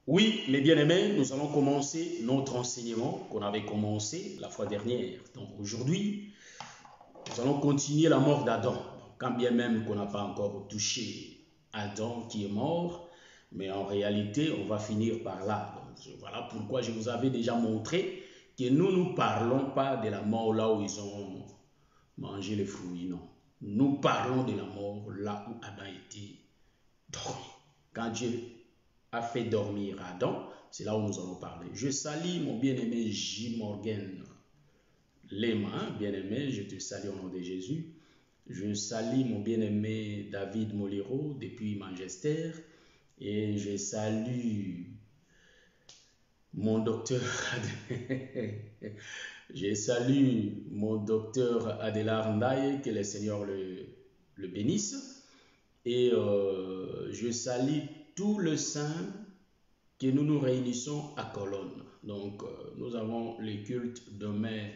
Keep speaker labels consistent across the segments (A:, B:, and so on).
A: Oui, mes bien-aimés, nous allons commencer notre enseignement qu'on avait commencé la fois dernière. Donc aujourd'hui, nous allons continuer la mort d'Adam. Quand bien même qu'on n'a pas encore touché Adam qui est mort, mais en réalité, on va finir par là. Donc, voilà pourquoi je vous avais déjà montré que nous ne parlons pas de la mort là où ils ont mangé les fruits, non. Nous parlons de la mort là où Adam était dormi. Quand Dieu a fait dormir Adam, c'est là où nous allons parler. Je salue mon bien-aimé J. Morgan Lema, bien-aimé, je te salue au nom de Jésus. Je salue mon bien-aimé David Molero depuis Manchester. Et je salue mon docteur je salue mon docteur Adélard Ndaye, que le Seigneur le bénisse. Et je salue tout le saint que nous nous réunissons à Colonne. Donc, nous avons les cultes demain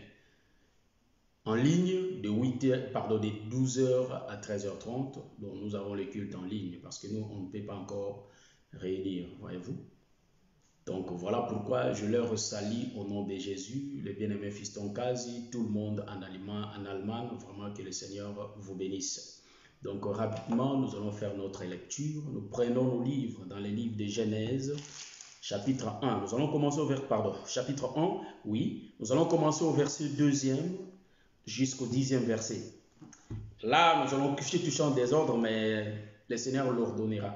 A: en ligne de 12h à 13h30. Donc, nous avons les cultes en ligne parce que nous, on ne peut pas encore réunir, voyez-vous. Donc, voilà pourquoi je leur salue au nom de Jésus, le bien-aimé Fiston Kazi, tout le monde en Allemagne, vraiment que le Seigneur vous bénisse. Donc, rapidement, nous allons faire notre lecture. Nous prenons nos livres dans les livres de Genèse, chapitre 1. Nous allons commencer chapitre 1, oui. Nous allons commencer au verset 2e jusqu'au 10e verset. Là, nous allons toucher en désordre, mais le Seigneur l'ordonnera.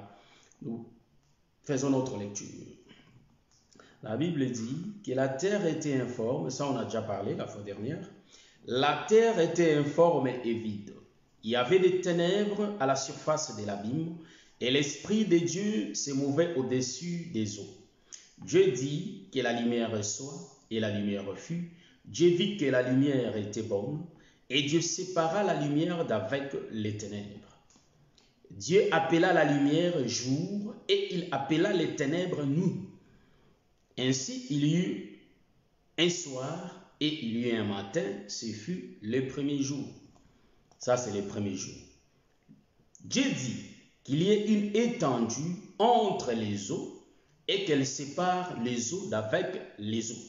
A: Nous faisons notre lecture. La Bible dit que la terre était informe, ça on a déjà parlé la fois dernière. La terre était informe et vide. Il y avait des ténèbres à la surface de l'abîme, et l'Esprit de Dieu se mouvait au-dessus des eaux. Dieu dit que la lumière soit, et la lumière fut. Dieu vit que la lumière était bonne, et Dieu sépara la lumière d'avec les ténèbres. Dieu appela la lumière jour, et il appela les ténèbres nuit. Ainsi il y eut un soir, et il y eut un matin, ce fut le premier jour. Ça, c'est le premier jour. Dieu dit qu'il y ait une étendue entre les eaux, et qu'elle sépare les eaux d'avec les eaux.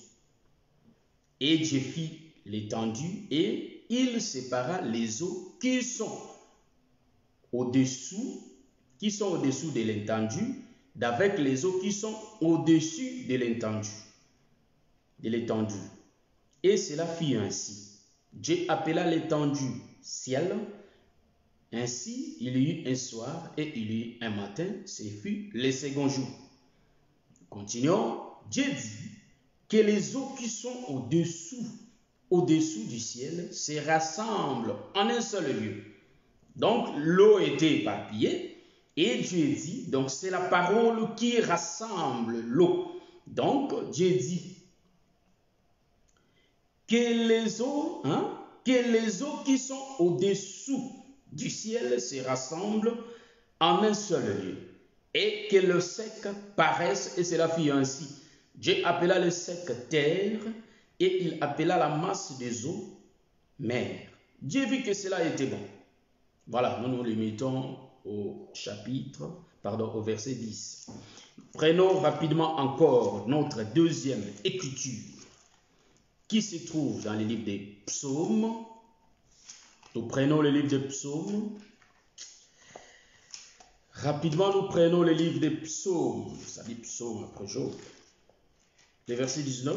A: Et Dieu fit l'étendue, et il sépara les eaux qui sont au-dessous de l'étendue, d'avec les eaux qui sont au-dessus de l'étendue. Et cela fit ainsi. Dieu appela l'étendue ciel. Ainsi, il y eut un soir et il y eut un matin, ce fut le second jour. Continuons. Dieu dit que les eaux qui sont au-dessous du ciel se rassemblent en un seul lieu. Donc, l'eau était éparpillée et Dieu dit, donc c'est la parole qui rassemble l'eau. Donc, Dieu dit que les eaux qui sont au-dessous du ciel se rassemblent en un seul lieu, et que le sec paraisse, et cela fit ainsi. Dieu appela le sec terre, et il appela la masse des eaux mer. Dieu vit que cela était bon. Voilà, nous nous limitons au verset 10. Prenons rapidement encore notre deuxième écriture, qui se trouve dans le livre des psaumes. Nous prenons le livre des psaumes. Rapidement, nous prenons le livre des psaumes. Ça dit psaume après jour. Le verset 19.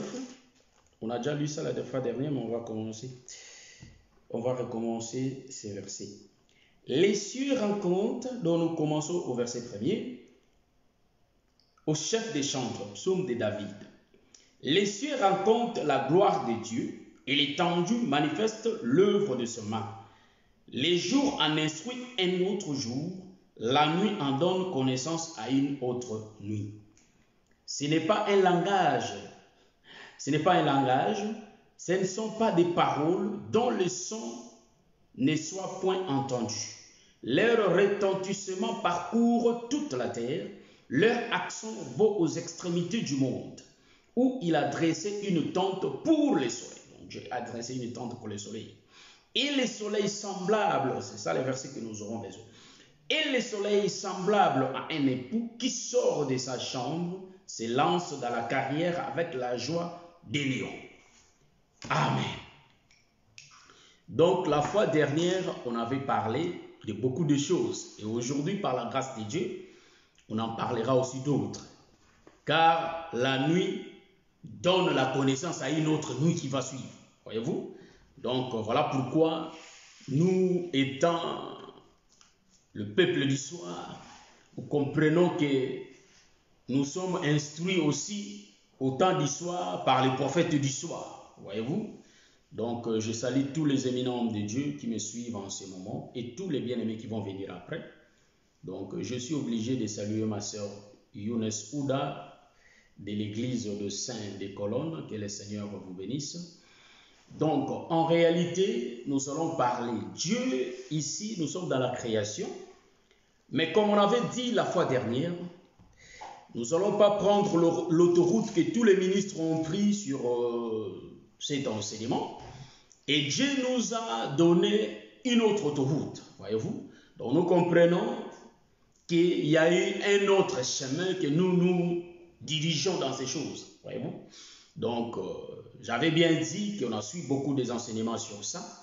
A: On a déjà lu ça la fois dernière, mais on va commencer. On va recommencer ces versets. Les cieux rencontrent, dont nous commençons au verset 1er, au chef des chantres, psaume de David. Les cieux rencontrent la gloire de Dieu, et l'étendue manifeste l'œuvre de ses mains. Les jours en instruisent un autre jour, la nuit en donne connaissance à une autre nuit. Ce n'est pas un langage, ce ne sont pas des paroles dont le son ne soit point entendu. Leur retentissement parcourt toute la terre, leur accent va aux extrémités du monde, où il a dressé une tente pour le soleil. Donc Dieu a dressé une tente pour le soleil. Et les soleils semblables, c'est ça le verset que nous aurons besoin. Et le soleil semblable à un époux qui sort de sa chambre s'élance dans la carrière avec la joie des lions. Amen. Donc, la fois dernière, on avait parlé de beaucoup de choses. Et aujourd'hui, par la grâce de Dieu, on en parlera aussi d'autres. Car la nuit donne la connaissance à une autre nuit qui va suivre. Voyez-vous? Donc, voilà pourquoi nous, étant le peuple du soir, nous comprenons que nous sommes instruits aussi au temps du soir par les prophètes du soir. Voyez-vous? Donc, je salue tous les éminents hommes de Dieu qui me suivent en ce moment et tous les bien-aimés qui vont venir après. Donc, je suis obligé de saluer ma sœur Younes Ouda de l'église de Saint-des-Colonnes. Que le Seigneur vous bénisse. Donc, en réalité, nous allons parler Dieu. Ici, nous sommes dans la création. Mais comme on avait dit la fois dernière, nous n'allons pas prendre l'autoroute que tous les ministres ont pris sur cet enseignement. Et Dieu nous a donné une autre autoroute, voyez-vous. Donc nous comprenons qu'il y a eu un autre chemin que nous dirigeons dans ces choses, voyez-vous. Donc, j'avais bien dit qu'on a suivi beaucoup des enseignements sur ça.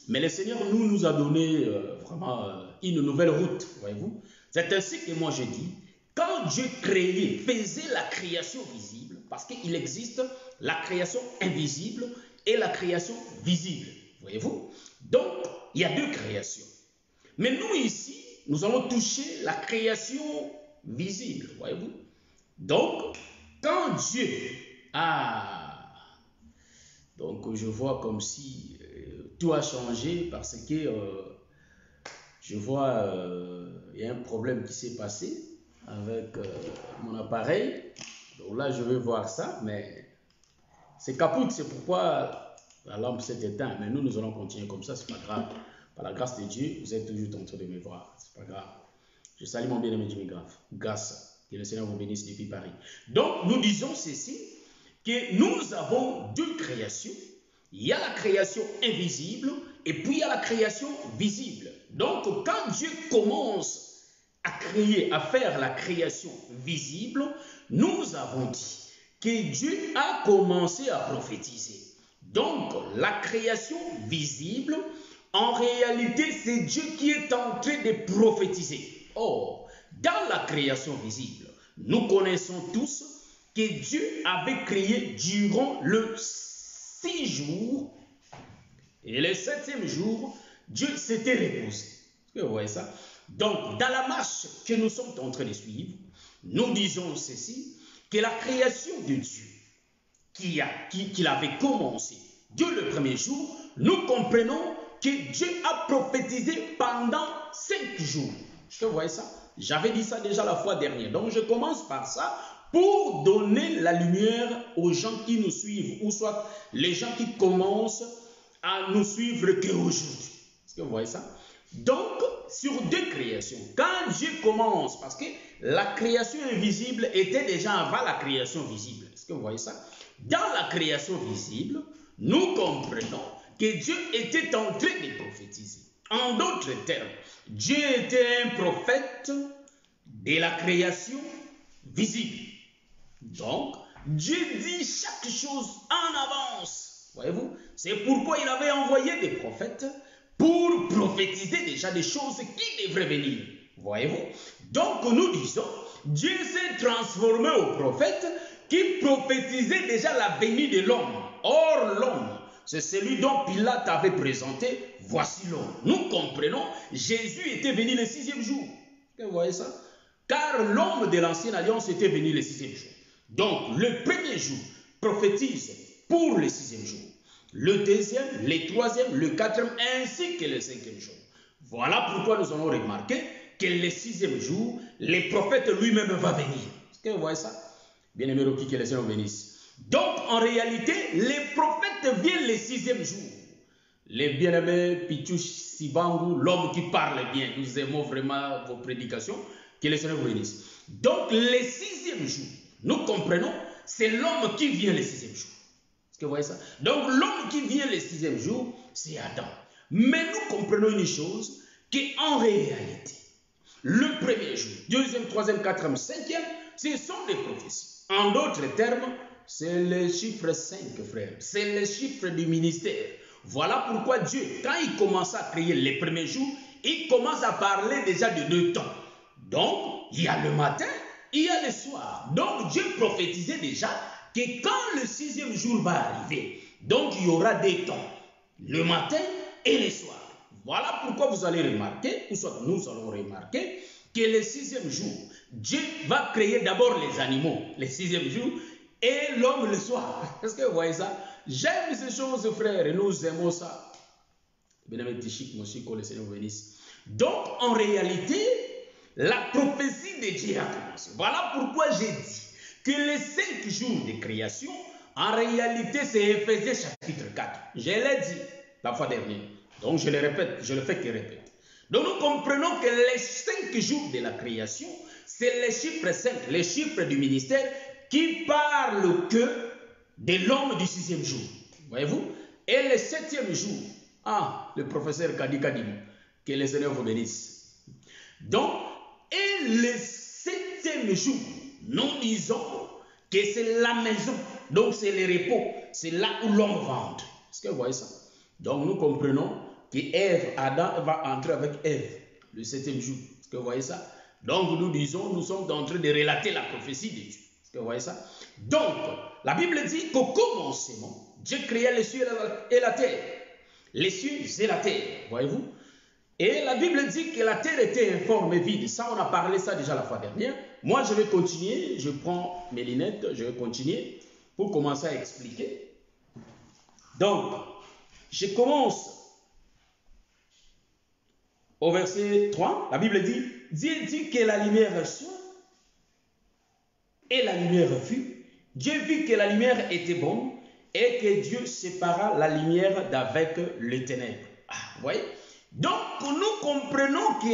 A: Mais le Seigneur nous a donné vraiment une nouvelle route, voyez-vous. C'est ainsi que moi je dis, quand Dieu créait, faisait la création visible, parce qu'il existe la création invisible et la création visible, voyez-vous. Donc, il y a deux créations. Mais nous ici, nous allons toucher la création visible, voyez-vous. Donc, quand Dieu a... Donc, je vois comme si tout a changé parce que je vois il y a un problème qui s'est passé avec mon appareil. Donc là, je vais voir ça, mais c'est capote, c'est pourquoi la lampe s'est éteinte. Mais nous allons continuer comme ça, c'est pas grave. Par la grâce de Dieu, vous êtes toujours en train de me voir, c'est pas grave. Je salue mon bien-aimé Jimmy grâce, que le Seigneur vous bénisse depuis Paris. Donc, nous disons ceci, que nous avons deux créations. Il y a la création invisible et puis il y a la création visible. Donc, quand Dieu commence à créer, à faire la création visible, nous avons dit que Dieu a commencé à prophétiser. Donc, la création visible, en réalité, c'est Dieu qui est en train de prophétiser. Or, dans la création visible, nous connaissons tous que Dieu avait créé durant le 6 jours et le 7e jour, Dieu s'était reposé. Est-ce que vous voyez ça? Donc, dans la marche que nous sommes en train de suivre, nous disons ceci, que la création de Dieu qu'il avait commencé dès le premier jour, nous comprenons que Dieu a prophétisé pendant 5 jours. Est-ce que vous voyez ça? J'avais dit ça déjà la fois dernière. Donc, je commence par ça pour donner la lumière aux gens qui nous suivent, ou soit les gens qui commencent à nous suivre qu'aujourd'hui. Est-ce que vous voyez ça? Donc, sur deux créations, quand Dieu commence, parce que la création invisible était déjà avant la création visible. Est-ce que vous voyez ça? Dans la création visible, nous comprenons que Dieu était en train de prophétiser. En d'autres termes, Dieu était un prophète de la création visible. Donc, Dieu dit chaque chose en avance. Voyez-vous? C'est pourquoi il avait envoyé des prophètes pour prophétiser déjà des choses qui devraient venir. Voyez-vous? Donc, nous disons, Dieu s'est transformé au prophète qui prophétisait déjà la venue de l'homme. Or, l'homme, c'est celui dont Pilate avait présenté, voici l'homme. Nous comprenons, Jésus était venu le 6e jour. Vous voyez ça? Car l'homme de l'ancienne alliance était venu le 6e jour. Donc, le premier jour prophétise pour le 6e jour. Le 2e, le 3e, le 4e, ainsi que le 5e jour. Voilà pourquoi nous allons remarquer que le 6e jour, le prophète lui-même va venir. Est-ce que vous voyez ça? Bien-aimé Rocky, que le Seigneur bénisse. Donc, en réalité, les prophètes viennent le 6e jour. Les bien-aimés Pichouch Sibangu, l'homme qui parle bien, nous aimons vraiment vos prédications, que le Seigneur vous bénisse. Donc, le 6e jour, nous comprenons, c'est l'homme qui vient le 6e jour. Est-ce que vous voyez ça? Donc, l'homme qui vient le 6e jour, c'est Adam. Mais nous comprenons une chose, qu'en réalité, le premier jour, 2e, 3e, 4e, 5e, ce sont des prophéties. En d'autres termes, c'est le chiffre 5, frère. C'est le chiffre du ministère. Voilà pourquoi Dieu, quand il commence à créer les premiers jours, il commence à parler déjà de 2 temps. Donc, il y a le matin, il y a le soir. Donc, Dieu prophétisait déjà que quand le 6e jour va arriver, donc il y aura 2 temps, le matin et le soir. Voilà pourquoi vous allez remarquer, ou soit nous allons remarquer, que le 6e jour, Dieu va créer d'abord les animaux, le 6e jour, et l'homme le soir. Est-ce que vous voyez ça? J'aime ces choses, frères, et nous aimons ça. Le Seigneur vous bénisse. Donc, en réalité, la prophétie de Dieu a commencé. Voilà pourquoi j'ai dit que les 5 jours de création, en réalité, c'est Éphésiens chapitre 4. Je l'ai dit la fois dernière. Donc, je le répète, je le fais que répéter. Donc, nous comprenons que les 5 jours de la création, c'est les chiffres 5, les chiffres du ministère qui parlent que de l'homme du 6e jour. Voyez-vous? Et le 7e jour, le professeur Kadi Kadimo, que le Seigneur vous bénisse. Donc, et le 7e jour, nous disons que c'est la maison, donc c'est le repos, c'est là où l'homme va entrer. Est-ce que vous voyez ça? Donc, nous comprenons que Adam va entrer avec Ève le 7e jour. Est-ce que vous voyez ça? Donc, nous disons, nous sommes en train de relater la prophétie de Dieu. Est-ce que vous voyez ça? Donc, la Bible dit qu'au commencement, Dieu créa les cieux et la terre. Les cieux et la terre, voyez-vous? Et la Bible dit que la terre était informe et vide. Ça, on a parlé ça déjà la fois dernière. Moi, je vais continuer. Je prends mes lunettes. Je vais continuer pour commencer à expliquer. Donc, je commence au verset 3. La Bible dit, Dieu dit que la lumière soit et la lumière fut. Dieu vit que la lumière était bonne et que Dieu sépara la lumière d'avec les ténèbres. Vous voyez? Donc, nous comprenons que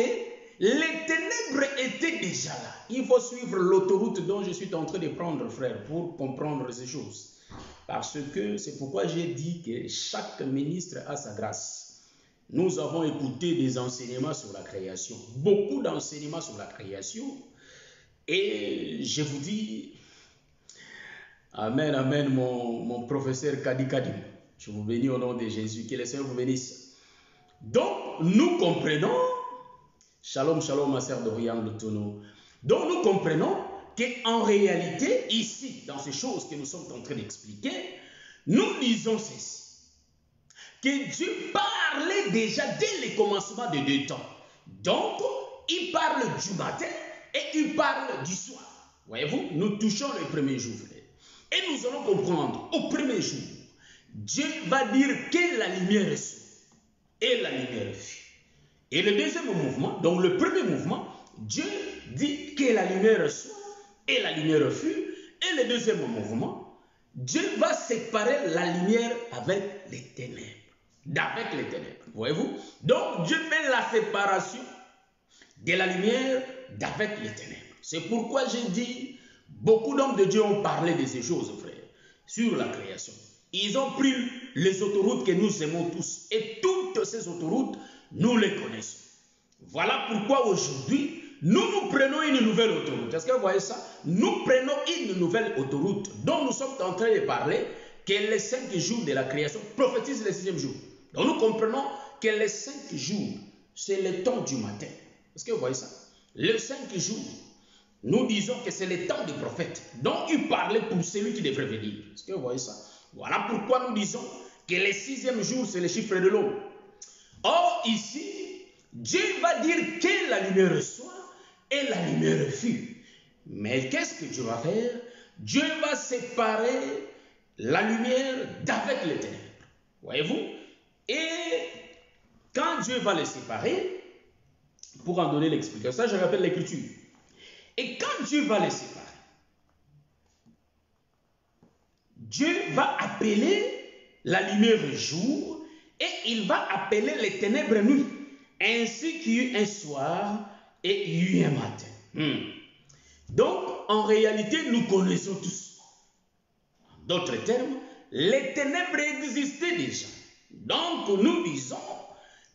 A: les ténèbres étaient déjà là. Il faut suivre l'autoroute dont je suis en train de prendre, frère, pour comprendre ces choses. Parce que c'est pourquoi j'ai dit que chaque ministre a sa grâce. Nous avons écouté des enseignements sur la création. Beaucoup d'enseignements sur la création. Et je vous dis, amen, amen, mon professeur Kadi Kadim. Je vous bénis au nom de Jésus. Que le Seigneur vous bénisse. Donc, nous comprenons, shalom, shalom, ma sœur Dorian de Tono. Donc, nous comprenons qu'en réalité, ici, dans ces choses que nous sommes en train d'expliquer, nous disons ceci. Que Dieu parlait déjà dès le commencement de 2 temps. Donc, il parle du matin et il parle du soir. Voyez-vous, nous touchons le premier jour, frère. Et nous allons comprendre, au premier jour, Dieu va dire que la lumière soit. Et la lumière fut. Et le deuxième mouvement, donc le premier mouvement, Dieu dit que la lumière soit et la lumière fut. Et le deuxième mouvement, Dieu va séparer la lumière avec les ténèbres. D'avec les ténèbres, voyez-vous? Donc Dieu fait la séparation de la lumière d'avec les ténèbres. C'est pourquoi j'ai dit, beaucoup d'hommes de Dieu ont parlé de ces choses, frère, sur la création. Ils ont pris les autoroutes que nous aimons tous. Et toutes ces autoroutes, nous les connaissons. Voilà pourquoi aujourd'hui, nous prenons une nouvelle autoroute. Est-ce que vous voyez ça? Nous prenons une nouvelle autoroute dont nous sommes en train de parler, que les 5 jours de la création prophétisent le 6e jour. Donc nous comprenons que les 5 jours, c'est le temps du matin. Est-ce que vous voyez ça? Les 5 jours, nous disons que c'est le temps du prophète. Donc il parlait pour celui qui devrait venir. Est-ce que vous voyez ça? Voilà pourquoi nous disons que le 6e jour, c'est le chiffre de l'homme. Or, ici, Dieu va dire que la lumière soit et la lumière fut. Mais qu'est-ce que Dieu va faire? Dieu va séparer la lumière d'avec les ténèbres. Voyez-vous? Et quand Dieu va les séparer, pour en donner l'explication, ça je rappelle l'écriture. Et quand Dieu va les séparer, Dieu va appeler la lumière jour et il va appeler les ténèbres nuit, ainsi qu'il y eut un soir et il y eut un matin. Donc, en réalité, nous connaissons tous. En d'autres termes, les ténèbres existaient déjà. Donc, nous disons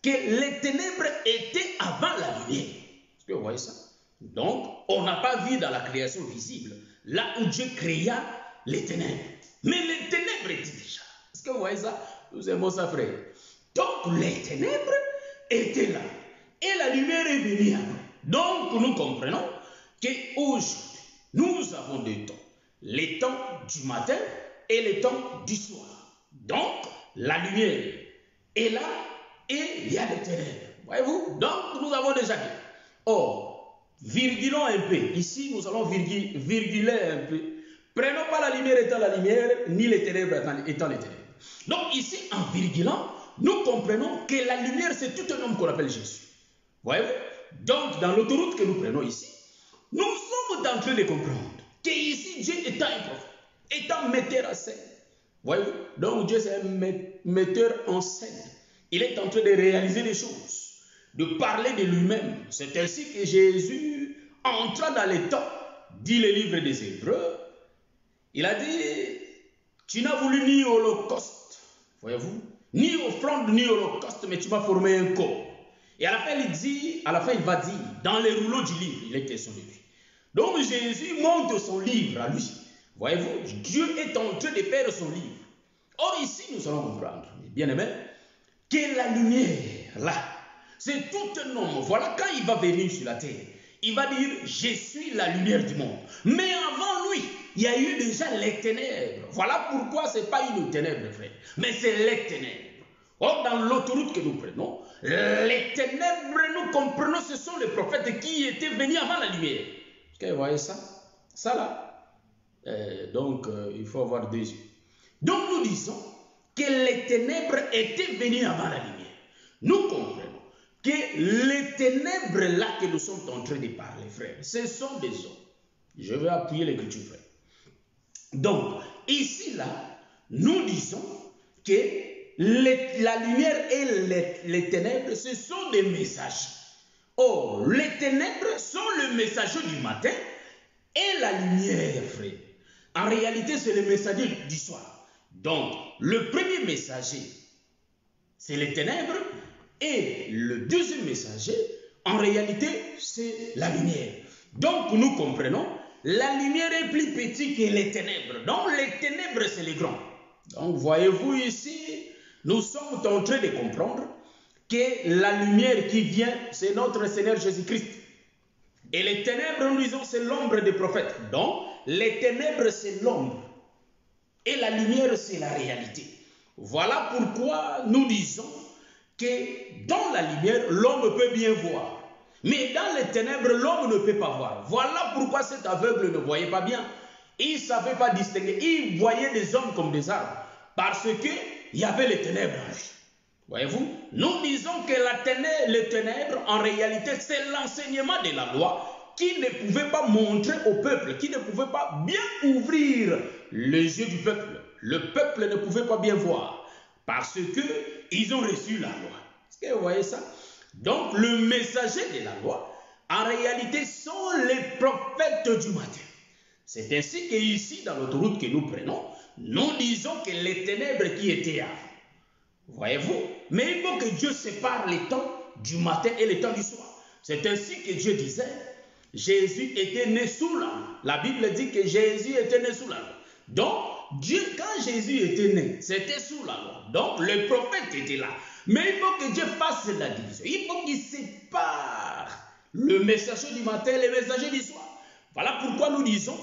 A: que les ténèbres étaient avant la lumière. Est-ce que vous voyez ça? Donc, on n'a pas vu dans la création visible, là où Dieu créa les ténèbres. Mais les ténèbres étaient déjà. Est-ce que vous voyez ça? Nous aimons ça, frère. Donc, les ténèbres étaient là. Et la lumière est venue après. Donc, nous comprenons qu'aujourd'hui, nous avons deux temps. Les temps du matin et les temps du soir. Donc, la lumière est là et il y a les ténèbres. Voyez-vous? Donc, nous avons déjà dit. Or, virgulons un peu. Ici, nous allons virguler un peu. Prenons pas la lumière étant la lumière, ni les ténèbres étant les ténèbres. Donc, ici, en virgulant, nous comprenons que la lumière, c'est tout un homme qu'on appelle Jésus. Voyez-vous? Donc, dans l'autoroute que nous prenons ici, nous sommes en train de comprendre qu'ici, Dieu étant un prophète, étant metteur en scène. Voyez-vous? Donc, Dieu, c'est un metteur en scène. Il est en train de réaliser des choses, de parler de lui-même. C'est ainsi que Jésus entra dans les temps, dit le livre des Hébreux. Il a dit, tu n'as voulu ni holocauste, voyez-vous, ni offrande, ni holocauste, mais tu m'as formé un corps. Et à la fin, il va dire, dans les rouleaux du livre, il est question de lui. Donc Jésus monte son livre à lui. Voyez-vous, Dieu est en train de faire son livre. Or ici, nous allons comprendre, bien aimé, que la lumière, là, c'est tout un homme. Voilà, quand il va venir sur la terre, il va dire, je suis la lumière du monde. Mais avant lui, il y a eu déjà les ténèbres. Voilà pourquoi ce n'est pas une ténèbre, frère, mais c'est les ténèbres. Or, dans l'autoroute que nous prenons, les ténèbres, nous comprenons, ce sont les prophètes qui étaient venus avant la lumière. Est-ce que vous voyez ça? Ça là. Donc, il faut avoir des yeux. Donc, nous disons que les ténèbres étaient venues avant la lumière. Nous comprenons que les ténèbres là que nous sommes en train de parler, frère, ce sont des hommes. Je vais appuyer l'écriture, frère. Donc, ici là, nous disons que la lumière et les ténèbres, ce sont des messagers. Or, les ténèbres sont le messager du matin et la lumière, frère. En réalité, c'est le messager du soir. Donc, le premier messager, c'est les ténèbres. Et le deuxième messager, en réalité, c'est la lumière. Donc, nous comprenons, la lumière est plus petite que les ténèbres. Donc, les ténèbres, c'est les grands. Donc, voyez-vous ici, nous sommes en train de comprendre que la lumière qui vient, c'est notre Seigneur Jésus-Christ. Et les ténèbres, nous disons, c'est l'ombre des prophètes. Donc, les ténèbres, c'est l'ombre. Et la lumière, c'est la réalité. Voilà pourquoi nous disons que dans la lumière, l'homme peut bien voir. Mais dans les ténèbres, l'homme ne peut pas voir. Voilà pourquoi cet aveugle ne voyait pas bien. Il ne savait pas distinguer. Il voyait des hommes comme des arbres. Parce qu'il y avait les ténèbres en lui. Voyez-vous, nous disons que les ténèbres, en réalité, c'est l'enseignement de la loi qui ne pouvait pas montrer au peuple, qui ne pouvait pas bien ouvrir les yeux du peuple. Le peuple ne pouvait pas bien voir parce qu'ils ont reçu la loi. Est-ce que vous voyez ça? Donc, le messager de la loi, en réalité, sont les prophètes du matin. C'est ainsi qu'ici, dans l'autoroute que nous prenons, nous disons que les ténèbres qui étaient avant. Voyez-vous? Mais il faut que Dieu sépare les temps du matin et les temps du soir. C'est ainsi que Dieu disait, Jésus était né sous la loi. La Bible dit que Jésus était né sous la loi. Donc, Dieu, quand Jésus était né, c'était sous la loi. Donc, le prophète était là. Mais il faut que Dieu fasse la division. Il faut qu'il sépare le messager du matin et le messager du soir. Voilà pourquoi nous disons,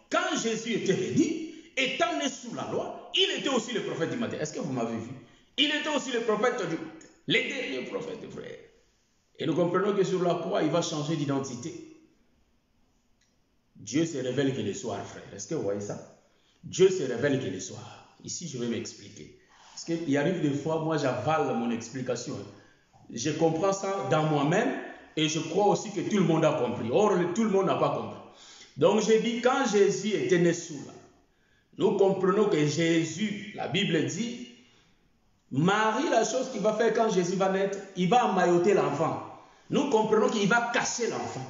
A: quand Jésus était venu, étant né sous la loi, il était aussi le prophète du matin. Est-ce que vous m'avez vu? Il était aussi le prophète du matin. Les derniers prophètes, frère. Et nous comprenons que sur la croix, il va changer d'identité. Dieu se révèle que le soir, frère. Est-ce que vous voyez ça? Dieu se révèle que le soir. Ici, je vais m'expliquer. Parce qu'il arrive des fois, moi, j'avale mon explication. Je comprends ça dans moi-même et je crois aussi que tout le monde a compris. Or, tout le monde n'a pas compris. Donc, j'ai dit, quand Jésus était né sous là, nous comprenons que Jésus, la Bible dit, Marie, la chose qu'il va faire quand Jésus va naître, il va emmailloter l'enfant. Nous comprenons qu'il va cacher l'enfant.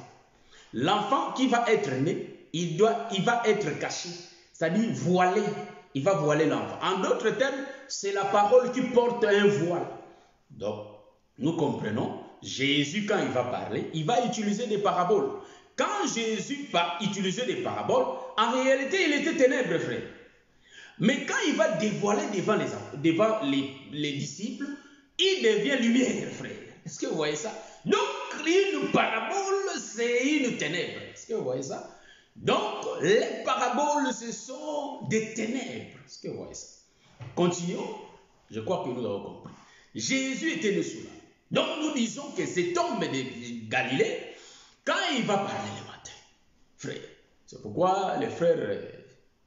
A: L'enfant qui va être né, il va être caché. C'est-à-dire voilé. Il va voiler l'enfant. En d'autres termes, c'est la parole qui porte un voile. Donc, nous comprenons, Jésus, quand il va parler, il va utiliser des paraboles. quand Jésus utilisait des paraboles, en réalité, il était ténèbres, frère. Mais quand il va dévoiler devant les disciples, il devient lumière, frère. Est-ce que vous voyez ça? Donc, une parabole, c'est une ténèbre. Est-ce que vous voyez ça? Donc, les paraboles, ce sont des ténèbres. Est-ce que vous voyez ça? Continuons. Je crois que nous avons compris. Jésus était le souverain. Donc, nous disons que cet homme de Galilée, quand il va parler le matin, frère, c'est pourquoi le frère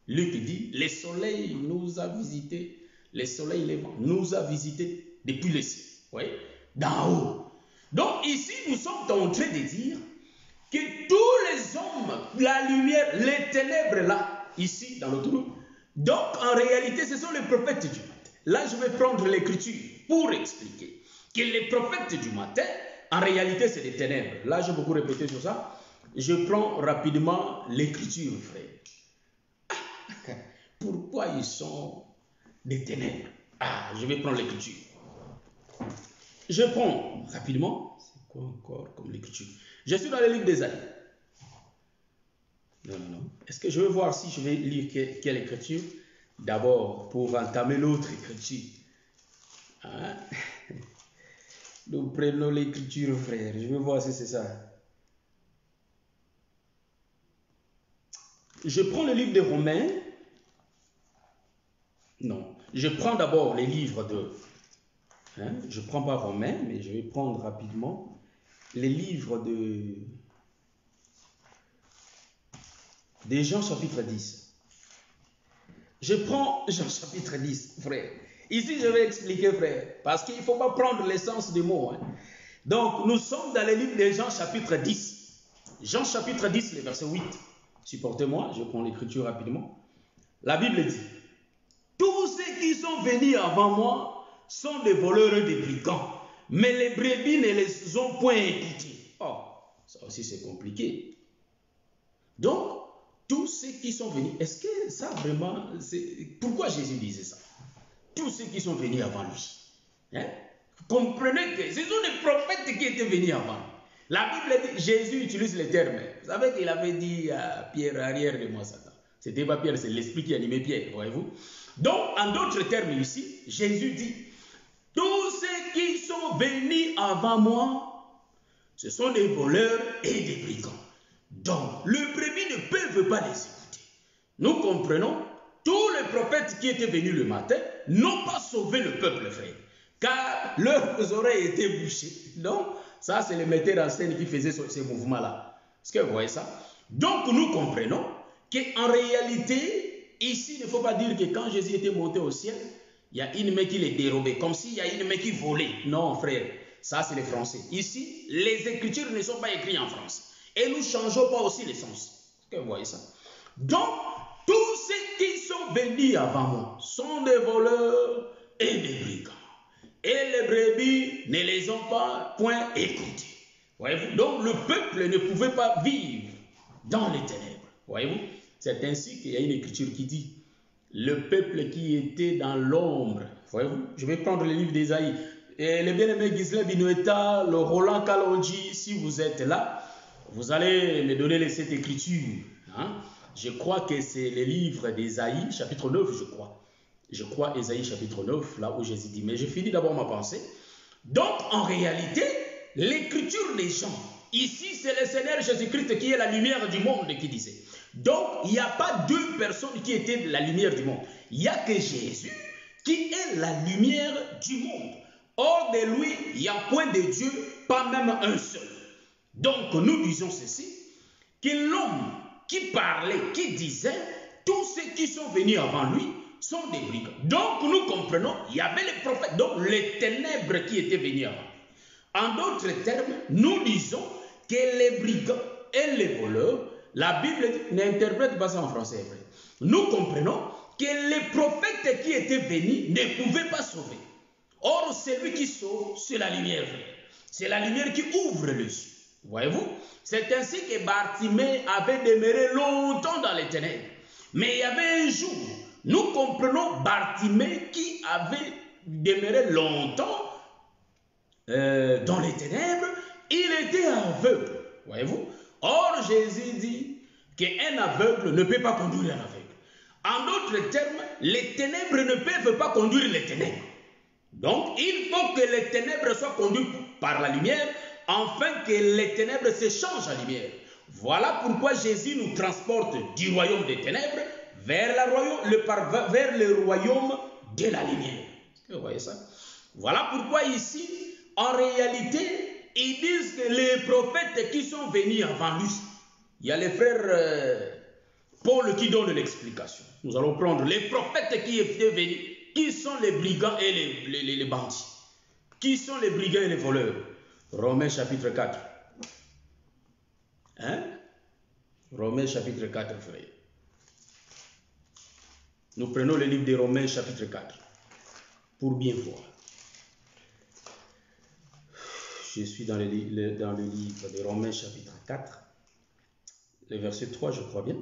A: Luc dit, le soleil nous a visités, le soleil levant nous a visités depuis le ciel, oui, d'en haut. Donc ici, nous sommes en train de dire que tous les hommes, la lumière, les ténèbres là, ici, dans notre groupe, donc en réalité, ce sont les prophètes du matin. Là, je vais prendre l'écriture pour expliquer que les prophètes du matin, en réalité, c'est des ténèbres. Là, j'ai beaucoup répété sur ça. Je prends rapidement l'écriture, frère. Pourquoi ils sont des ténèbres? Ah, je vais prendre l'écriture. Je prends rapidement. C'est quoi encore comme l'écriture? Je suis dans le livre d'Ésaïe. Non. Est-ce que je vais voir si je vais lire quelle écriture? D'abord, pour entamer l'autre écriture. Hein? Nous prenons l'écriture, frère. Je vais voir si c'est ça. Je prends le livre de Romains. Non. Je prends d'abord les livres de... Hein? Je ne prends pas Romains, mais je vais prendre rapidement les livres de Jean chapitre 10. Je prends Jean chapitre 10, frère. Ici, je vais expliquer, frère, parce qu'il ne faut pas prendre l'essence des mots. Hein. Donc, nous sommes dans le livre de Jean chapitre 10. Jean chapitre 10, le verset 8. Supportez-moi, je prends l'écriture rapidement. La Bible dit, tous ceux qui sont venus avant moi sont des voleurs et des brigands, mais les brebis ne les ont point écoutés. Oh, ça aussi c'est compliqué. Donc, tous ceux qui sont venus, est-ce que ça vraiment, pourquoi Jésus disait ça? Tous ceux qui sont venus avant lui. Hein? Comprenez que ce sont des prophètes qui étaient venus avant. La Bible dit, Jésus utilise les termes. Vous savez qu'il avait dit à Pierre, arrière de moi, Satan. C'était pas Pierre, c'est l'esprit qui animait Pierre, voyez-vous. Donc, en d'autres termes ici, Jésus dit, tous ceux qui sont venus avant moi, ce sont des voleurs et des brigands. Donc, le brebis ne peuvent pas les écouter. Nous comprenons, tous les prophètes qui étaient venus le matin n'ont pas sauvé le peuple, frère, car leurs oreilles étaient bouchées. Donc, ça, c'est le metteur en scène qui faisait ces mouvements-là. Est-ce que vous voyez ça? Donc, nous comprenons qu'en réalité, ici, il ne faut pas dire que quand Jésus était monté au ciel, il y a une main qui les dérobait, comme s'il y a une main qui volait. Non, frère, ça, c'est le français. Ici, les écritures ne sont pas écrites en français. Et nous ne changeons pas aussi les sens. Est-ce que vous voyez ça? Donc, tous ceux qui sont venus avant moi sont des voleurs et des brigands. Et les brebis ne les ont pas point écoutés. Voyez-vous? Donc, le peuple ne pouvait pas vivre dans les ténèbres. Voyez-vous? C'est ainsi qu'il y a une écriture qui dit, le peuple qui était dans l'ombre. Voyez-vous? Je vais prendre le livre d'Ésaïe. Et le bien-aimé Gisèle Binoeta, le Roland Kalonji, si vous êtes là, vous allez me donner cette écriture. Hein? Je crois que c'est le livre d'Ésaïe, chapitre 9, je crois. Je crois Ésaïe, chapitre 9, là où Jésus dit. Mais je finis d'abord ma pensée. Donc, en réalité, l'écriture des gens, ici, c'est le Seigneur Jésus-Christ qui est la lumière du monde qui disait. Donc, il n'y a pas deux personnes qui étaient la lumière du monde. Il n'y a que Jésus qui est la lumière du monde. Hors de lui, il n'y a point de Dieu, pas même un seul. Donc, nous disons ceci, que l'homme qui parlait, qui disait, tous ceux qui sont venus avant lui sont des brigands. Donc, nous comprenons, il y avait les prophètes, donc les ténèbres qui étaient venus avant. En d'autres termes, nous disons que les brigands et les voleurs, la Bible n'interprète pas ça en français. Nous comprenons que les prophètes qui étaient venus ne pouvaient pas sauver. Or, celui qui sauve, c'est la lumière. C'est la lumière qui ouvre les yeux. Voyez-vous? C'est ainsi que Bartimée avait demeuré longtemps dans les ténèbres. Mais il y avait un jour, nous comprenons Bartimée qui avait demeuré longtemps dans les ténèbres, il était aveugle. Voyez-vous? Or, Jésus dit qu'un aveugle ne peut pas conduire un aveugle. En d'autres termes, les ténèbres ne peuvent pas conduire les ténèbres. Donc, il faut que les ténèbres soient conduites par la lumière, afin que les ténèbres se changent en lumière. Voilà pourquoi Jésus nous transporte du royaume des ténèbres vers le royaume de la lumière. Est-ce que vous voyez ça? Voilà pourquoi ici, en réalité, ils disent que les prophètes qui sont venus avant lui, il y a les frères Paul qui donne l'explication. Nous allons prendre les prophètes qui étaient venus, qui sont les brigands et les bandits. Qui sont les brigands et les voleurs? Romains chapitre 4. Hein? Romains chapitre 4, frère. Nous prenons le livre de Romains chapitre 4 pour bien voir. Je suis dans le livre de Romains chapitre 4, le verset 3, je crois bien.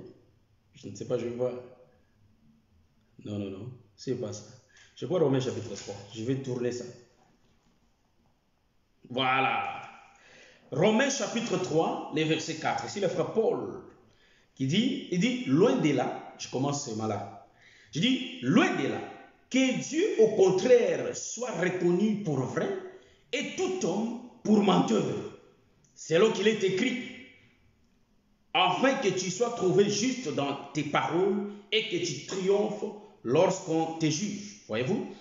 A: Je ne sais pas, je vais voir. Non, c'est pas ça. Je vois Romains chapitre 3. Je vais tourner ça. Voilà. Romains chapitre 3, le verset 4. Ici, le frère Paul qui dit, il dit, loin de là, je commence ce là. Je dis, loin de là, que Dieu au contraire soit reconnu pour vrai et tout homme pour menteur. Selon qu'il est écrit, afin que tu sois trouvé juste dans tes paroles et que tu triomphes lorsqu'on te juge. Voyez-vous?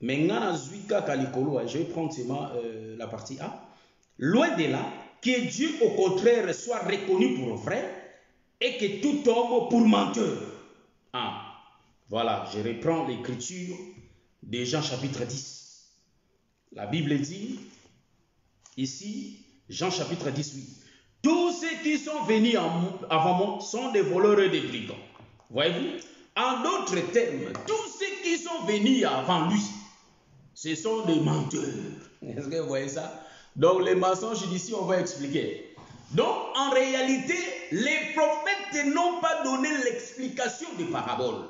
A: Maintenant, je vais prendre seulement la partie A. Loin de là, que Dieu au contraire soit reconnu pour vrai et que tout homme pour menteur. Ah, voilà, je reprends l'écriture de Jean chapitre 10. La Bible dit, ici, Jean chapitre 18. Tous ceux qui sont venus avant moi sont des voleurs et des brigands. Voyez-vous? En d'autres termes, tous ceux qui sont venus avant lui, ce sont des menteurs. Est-ce que vous voyez ça? Donc les mensonges d'ici, on va expliquer. Donc en réalité, les prophètes n'ont pas donné l'explication des paraboles.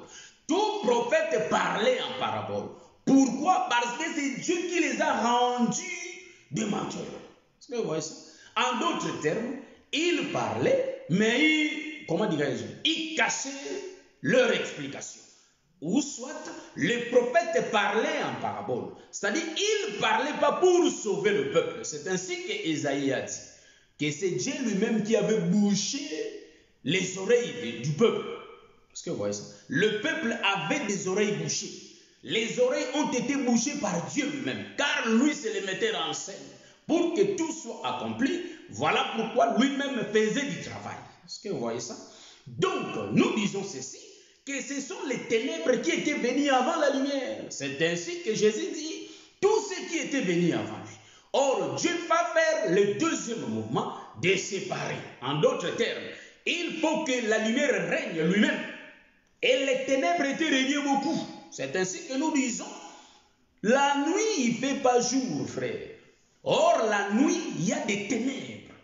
A: Tout prophète parlait en parabole. Pourquoi? Parce que c'est Dieu qui les a rendus des menteurs. Est-ce que vous voyez ça? En d'autres termes, ils parlaient, mais ils cachaient leur explication. Ou soit, les prophètes parlaient en parabole. C'est-à-dire, ils ne parlaient pas pour sauver le peuple. C'est ainsi qu'Ésaïe a dit que c'est Dieu lui-même qui avait bouché les oreilles du peuple. Est-ce que vous voyez ça? Le peuple avait des oreilles bouchées. Les oreilles ont été bouchées par Dieu lui-même, car lui, c'est le metteur en scène. Pour que tout soit accompli, voilà pourquoi lui-même faisait du travail. Est-ce que vous voyez ça? Donc, nous disons ceci, que ce sont les ténèbres qui étaient venues avant la lumière. C'est ainsi que Jésus dit, tous ceux qui étaient venus avant lui. Or, Dieu va faire le deuxième mouvement de séparer. En d'autres termes, il faut que la lumière règne lui-même. Et les ténèbres étaient régnées beaucoup. C'est ainsi que nous disons, la nuit, il ne fait pas jour, frère. Or, la nuit, il y a des ténèbres.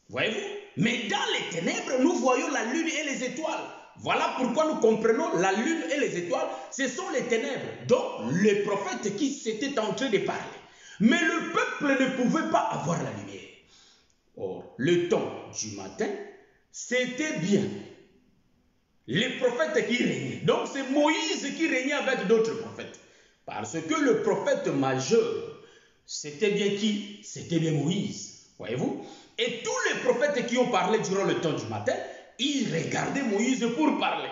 A: Voyez-vous? Mais dans les ténèbres, nous voyons la lune et les étoiles. Voilà pourquoi nous comprenons la lune et les étoiles, ce sont les ténèbres. Donc, les prophètes qui s'étaient en train de parler. Mais le peuple ne pouvait pas avoir la lumière. Or, le temps du matin, c'était bien les prophètes qui régnaient. Donc, c'est Moïse qui régnait avec d'autres prophètes. Parce que le prophète majeur, c'était bien qui? C'était bien Moïse. Voyez-vous? Et tous les prophètes qui ont parlé durant le temps du matin, ils regardaient Moïse pour parler.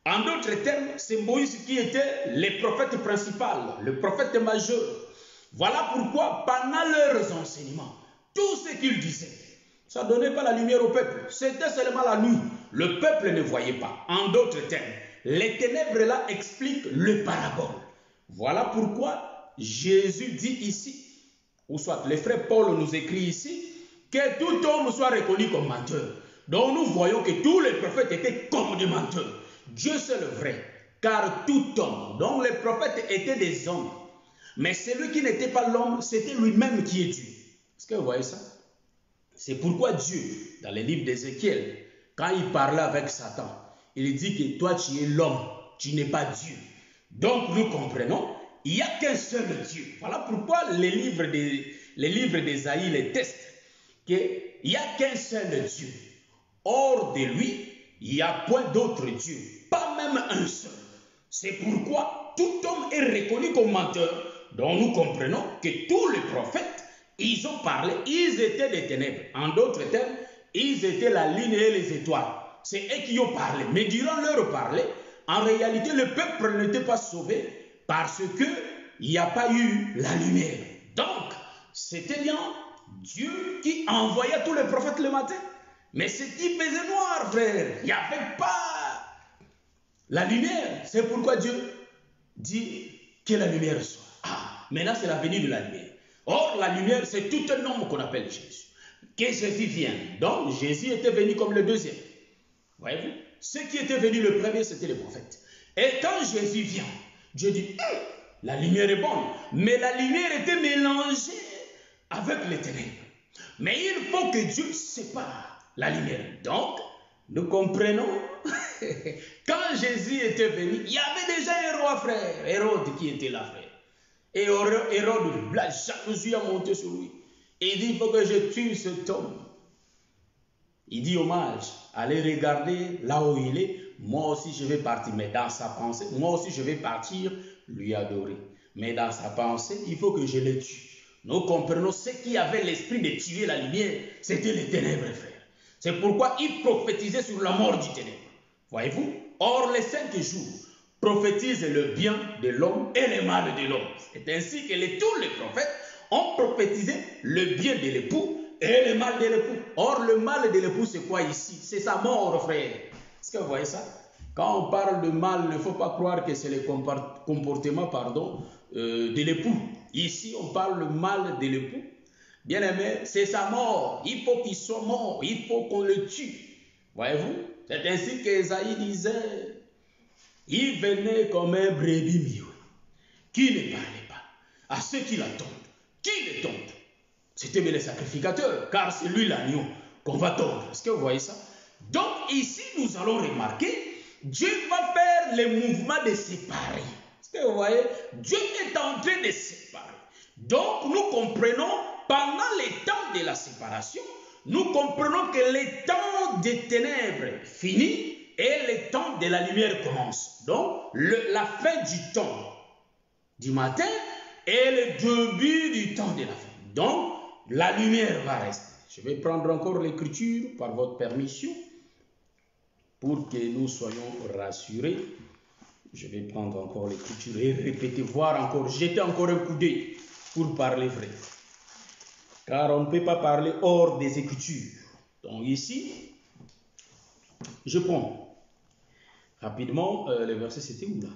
A: En d'autres termes, c'est Moïse qui était le prophète principal, le prophète majeur. Voilà pourquoi, pendant leurs enseignements, tout ce qu'ils disaient, ça ne donnait pas la lumière au peuple. C'était seulement la nuit. Le peuple ne voyait pas. En d'autres termes, les ténèbres là expliquent le parabole. Voilà pourquoi Jésus dit ici, ou soit le frère Paul nous écrit ici, que tout homme soit reconnu comme menteur. Donc nous voyons que tous les prophètes étaient comme des menteurs. Dieu c'est le vrai, car tout homme, donc les prophètes étaient des hommes. Mais celui qui n'était pas l'homme, c'était lui-même qui est Dieu. Est-ce que vous voyez ça? C'est pourquoi Dieu, dans le livre d'Ézéchiel, quand il parlait avec Satan, il dit que toi tu es l'homme, tu n'es pas Dieu. Donc nous comprenons, il n'y a qu'un seul Dieu. Voilà pourquoi les livres d'Ésaïe les testent, que il n'y a qu'un seul Dieu. Hors de lui, il n'y a point d'autre Dieu, pas même un seul. C'est pourquoi tout homme est reconnu comme menteur, dont nous comprenons que tous les prophètes, ils ont parlé, ils étaient des ténèbres. En d'autres termes, ils étaient la lune et les étoiles. C'est eux qui ont parlé. Mais durant leur parler, en réalité, le peuple n'était pas sauvé parce qu'il n'y a pas eu la lumière. Donc, c'était bien Dieu qui envoya tous les prophètes le matin. Mais ce qui faisait noir, frère, il n'y avait pas la lumière. C'est pourquoi Dieu dit que la lumière soit. Ah, maintenant c'est la venue de la lumière. Or, la lumière, c'est tout un homme qu'on appelle Jésus. Que Jésus vienne. Donc, Jésus était venu comme le deuxième. Voyez-vous? Ceux qui étaient venus le premier, c'était les prophètes. Et quand Jésus vient, Dieu dit, la lumière est bonne. Mais la lumière était mélangée avec les ténèbres. Mais il faut que Dieu sépare la lumière. Donc, nous comprenons, quand Jésus était venu, il y avait déjà un roi, frère, Hérode qui était là, frère. Et Hérode, la jalousie a monté sur lui. Et il dit, il faut que je tue cet homme. Il dit au mage, allez regarder là où il est, moi aussi je vais partir. Mais dans sa pensée, moi aussi je vais partir lui adorer. Mais dans sa pensée, il faut que je le tue. Nous comprenons ceux qui avaient l'esprit de tuer la lumière, c'était les ténèbres, frère. C'est pourquoi il prophétisait sur la mort du ténèbre. Voyez-vous? Or, les 5 jours prophétisent le bien de l'homme et le mal de l'homme. C'est ainsi que tous les prophètes ont prophétisé le bien de l'époux et le mal de l'époux. Or, le mal de l'époux, c'est quoi ici? C'est sa mort, frère. Est-ce que vous voyez ça? Quand on parle de mal, il ne faut pas croire que c'est le comportement de l'époux. Ici, on parle le mal de l'époux. Bien aimé, c'est sa mort. Il faut qu'il soit mort. Il faut qu'on le tue. Voyez-vous? C'est ainsi qu'Ésaïe disait, il venait comme un brebis mieux, qui ne parlait pas à ceux qui l'attendent. Qui le tondent? C'était les sacrificateurs, car c'est lui l'agneau qu'on va tondre. Est-ce que vous voyez ça? Donc ici, nous allons remarquer, Dieu va faire le mouvement de séparer. Est-ce que vous voyez? Dieu est en train de séparer. Donc nous comprenons, pendant les temps de la séparation, nous comprenons que le temps des ténèbres finit et le temps de la lumière commence. Donc la fin du temps du matin et le début du temps de la fin. Donc la lumière va rester. Je vais prendre encore l'écriture par votre permission pour que nous soyons rassurés. Je vais prendre encore l'écriture et répéter, voir encore, jeter encore un coup d'œil pour parler vrai. Car on ne peut pas parler hors des écritures. Donc ici, je prends rapidement le verset, c'était où là?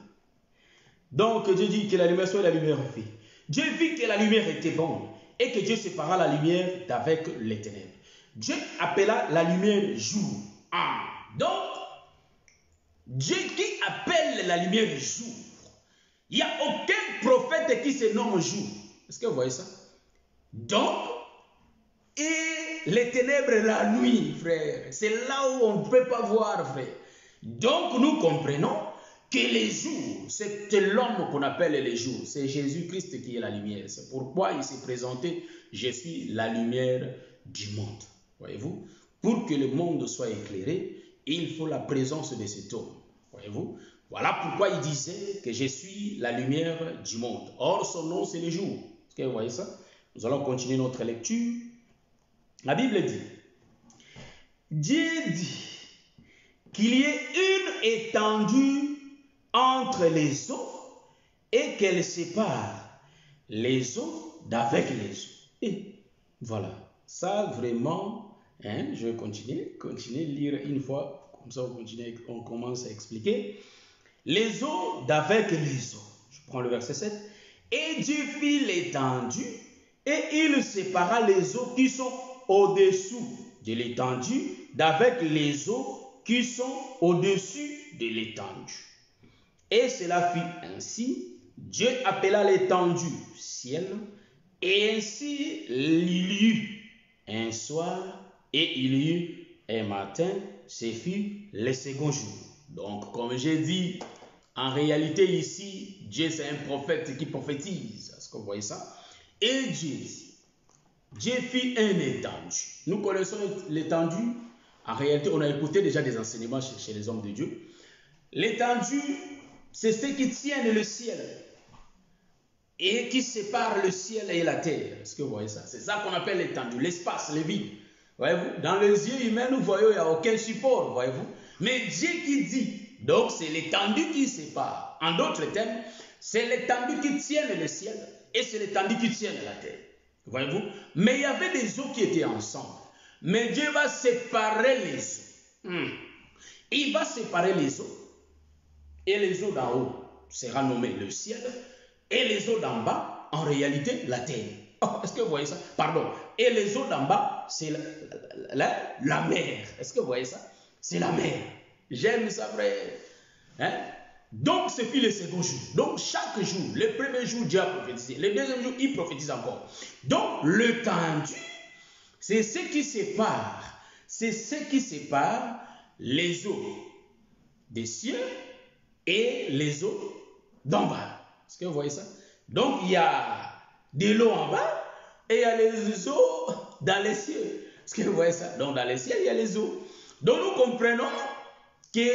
A: Donc Dieu dit que la lumière soit, la lumière fait. Dieu vit que la lumière était bonne et que Dieu sépara la lumière d'avec les ténèbres. Dieu appela la lumière jour. Ah. Donc, Dieu qui appelle la lumière jour. Il n'y a aucun prophète qui se nomme jour. Est-ce que vous voyez ça? Donc, et les ténèbres la nuit, frère. C'est là où on ne peut pas voir, frère. Donc, nous comprenons que les jours, c'est l'homme qu'on appelle les jours. C'est Jésus-Christ qui est la lumière. C'est pourquoi il s'est présenté, je suis la lumière du monde. Voyez-vous? Pour que le monde soit éclairé, il faut la présence de cet homme. Voyez-vous? Voilà pourquoi il disait que je suis la lumière du monde. Or, son nom, c'est le jour. Est-ce que vous voyez ça? Nous allons continuer notre lecture. La Bible dit, Dieu dit qu'il y ait une étendue entre les eaux et qu'elle sépare les eaux d'avec les eaux. Et voilà, ça vraiment, je vais continuer à lire une fois, comme ça on commence à expliquer. Les eaux d'avec les eaux. Je prends le verset 7. Et Dieu fit l'étendue et il sépara les eaux qui sont au-dessous de l'étendue d'avec les eaux qui sont au-dessus de l'étendue. Et cela fit ainsi. Dieu appela l'étendue ciel, et ainsi il y eut un soir et il y eut un matin. Ce fut le second jour. Donc, comme j'ai dit, en réalité ici, Dieu c'est un prophète qui prophétise. Est-ce que vous voyez ça? Et Dieu dit, Dieu fit un étendu. Nous connaissons l'étendue. En réalité, on a écouté déjà des enseignements chez les hommes de Dieu. L'étendue, c'est ce qui tienne le ciel et qui sépare le ciel et la terre. Est-ce que vous voyez ça? C'est ça qu'on appelle l'étendue, l'espace, le vide. Voyez-vous? Dans les yeux humains, nous voyons, il n'y a aucun support, voyez-vous? Mais Dieu qui dit, donc c'est l'étendue qui sépare. En d'autres termes, c'est l'étendue qui tient le ciel et c'est l'étendue qui tient la terre. Voyez-vous? Mais il y avait des eaux qui étaient ensemble. Mais Dieu va séparer les eaux. Il va séparer les eaux. Et les eaux d'en haut sera nommé le ciel. Et les eaux d'en bas, en réalité, la terre. Oh, est-ce que vous voyez ça? Pardon. Et les eaux d'en bas, c'est la mer. Est-ce que vous voyez ça? C'est la mer. J'aime ça, frère. Hein? Donc, ce fut le second jour. Donc, chaque jour, le premier jour, Dieu a prophétisé. Le deuxième jour, il prophétise encore. Donc, le tendu, c'est ce qui sépare. C'est ce qui sépare les eaux des cieux et les eaux d'en bas. Est-ce que vous voyez ça? Donc, il y a de l'eau en bas et il y a les eaux dans les cieux. Est-ce que vous voyez ça? Donc, dans les cieux, il y a les eaux. Donc, nous comprenons que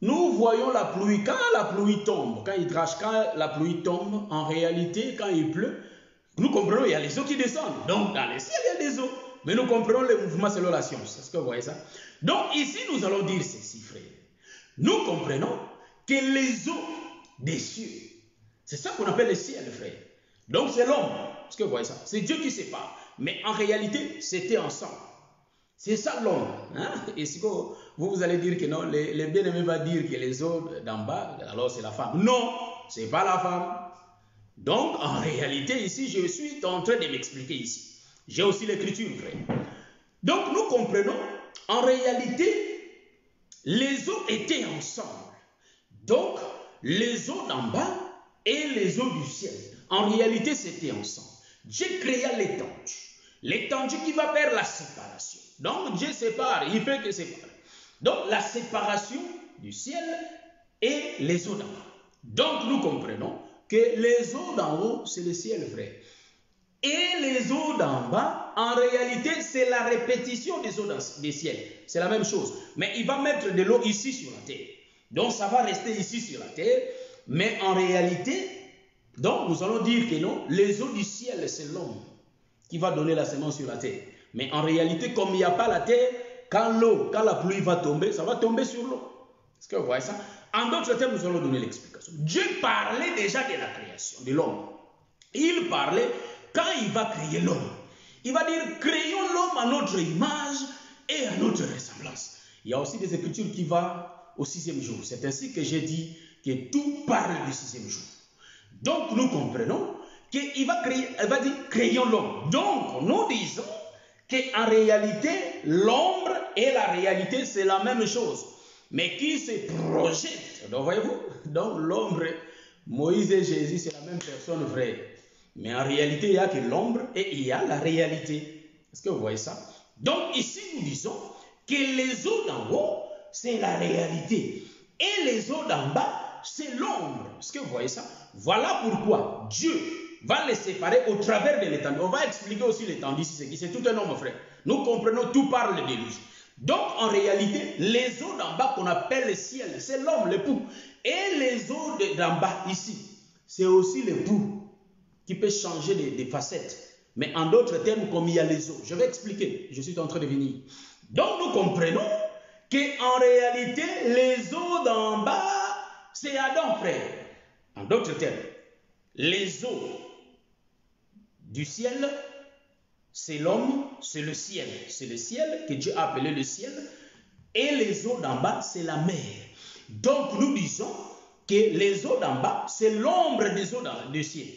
A: nous voyons la pluie. Quand la pluie tombe, quand il drache, quand la pluie tombe, en réalité, quand il pleut, nous comprenons qu'il y a les eaux qui descendent. Donc, dans les cieux, il y a des eaux. Mais nous comprenons le mouvement selon la science. Est-ce que vous voyez ça? Donc, ici, nous allons dire ceci, frère. Nous comprenons que les eaux des cieux, c'est ça qu'on appelle le ciel, frère. Donc, c'est l'homme. Est-ce que vous voyez ça? C'est Dieu qui sépare. Mais en réalité, c'était ensemble. C'est ça l'homme. Hein? Et si vous allez dire que non, les bien-aimés vont dire que les eaux d'en bas, alors c'est la femme. Non, ce n'est pas la femme. Donc, en réalité, ici, je suis en train de m'expliquer ici. J'ai aussi l'écriture, frère. Donc, nous comprenons, en réalité, les eaux étaient ensemble. Donc, les eaux d'en bas et les eaux du ciel. En réalité, c'était ensemble. Dieu créa l'étendue. L'étendue qui va faire la séparation. Donc, Dieu sépare, il fait que séparer. Donc, la séparation du ciel et les eaux d'en bas. Donc, nous comprenons que les eaux d'en haut, c'est le ciel, frère. Et les eaux d'en bas, en réalité, c'est la répétition des eaux des ciels. C'est la même chose. Mais il va mettre de l'eau ici sur la terre. Donc, ça va rester ici sur la terre. Mais en réalité, donc, nous allons dire que non, les eaux du ciel, c'est l'homme qui va donner la semence sur la terre. Mais en réalité, comme il n'y a pas la terre, quand la pluie va tomber, ça va tomber sur l'eau. Est-ce que vous voyez ça? En d'autres termes, nous allons donner l'explication. Dieu parlait déjà de la création de l'homme. Il parlait quand il va créer l'homme. Il va dire, créons l'homme à notre image et à notre ressemblance. Il y a aussi des écritures qui vont au 6e jour. C'est ainsi que j'ai dit que tout parle du 6e jour. Donc, nous comprenons qu'il va créer, elle va dire, créons l'homme. Donc, nous disons qu'en réalité, l'ombre et la réalité, c'est la même chose. Mais qui se projette. Donc, voyez-vous? Donc, l'ombre, Moïse et Jésus, c'est la même personne, vrai. Mais en réalité, il n'y a que l'ombre et il y a la réalité. Est-ce que vous voyez ça? Donc, ici, nous disons que les eaux d'en haut, c'est la réalité. Et les eaux d'en bas, c'est l'ombre. Est-ce que vous voyez ça? Voilà pourquoi Dieu va les séparer au travers de l'étendue. On va expliquer aussi l'étendue ici, c'est tout un homme, frère. Nous comprenons, tout parle de lui. Donc, en réalité, les eaux d'en bas qu'on appelle le ciel, c'est l'homme, l'époux. Et les eaux d'en bas, ici, c'est aussi l'époux qui peut changer de facettes. Mais en d'autres termes, comme il y a les eaux. Je vais expliquer, je suis en train de venir. Donc, nous comprenons qu'en réalité, les eaux d'en bas, c'est Adam, frère. En d'autres termes, les eaux du ciel, c'est l'homme, c'est le ciel. C'est le ciel que Dieu a appelé le ciel. Et les eaux d'en bas, c'est la mer. Donc, nous disons que les eaux d'en bas, c'est l'ombre des eaux du ciel.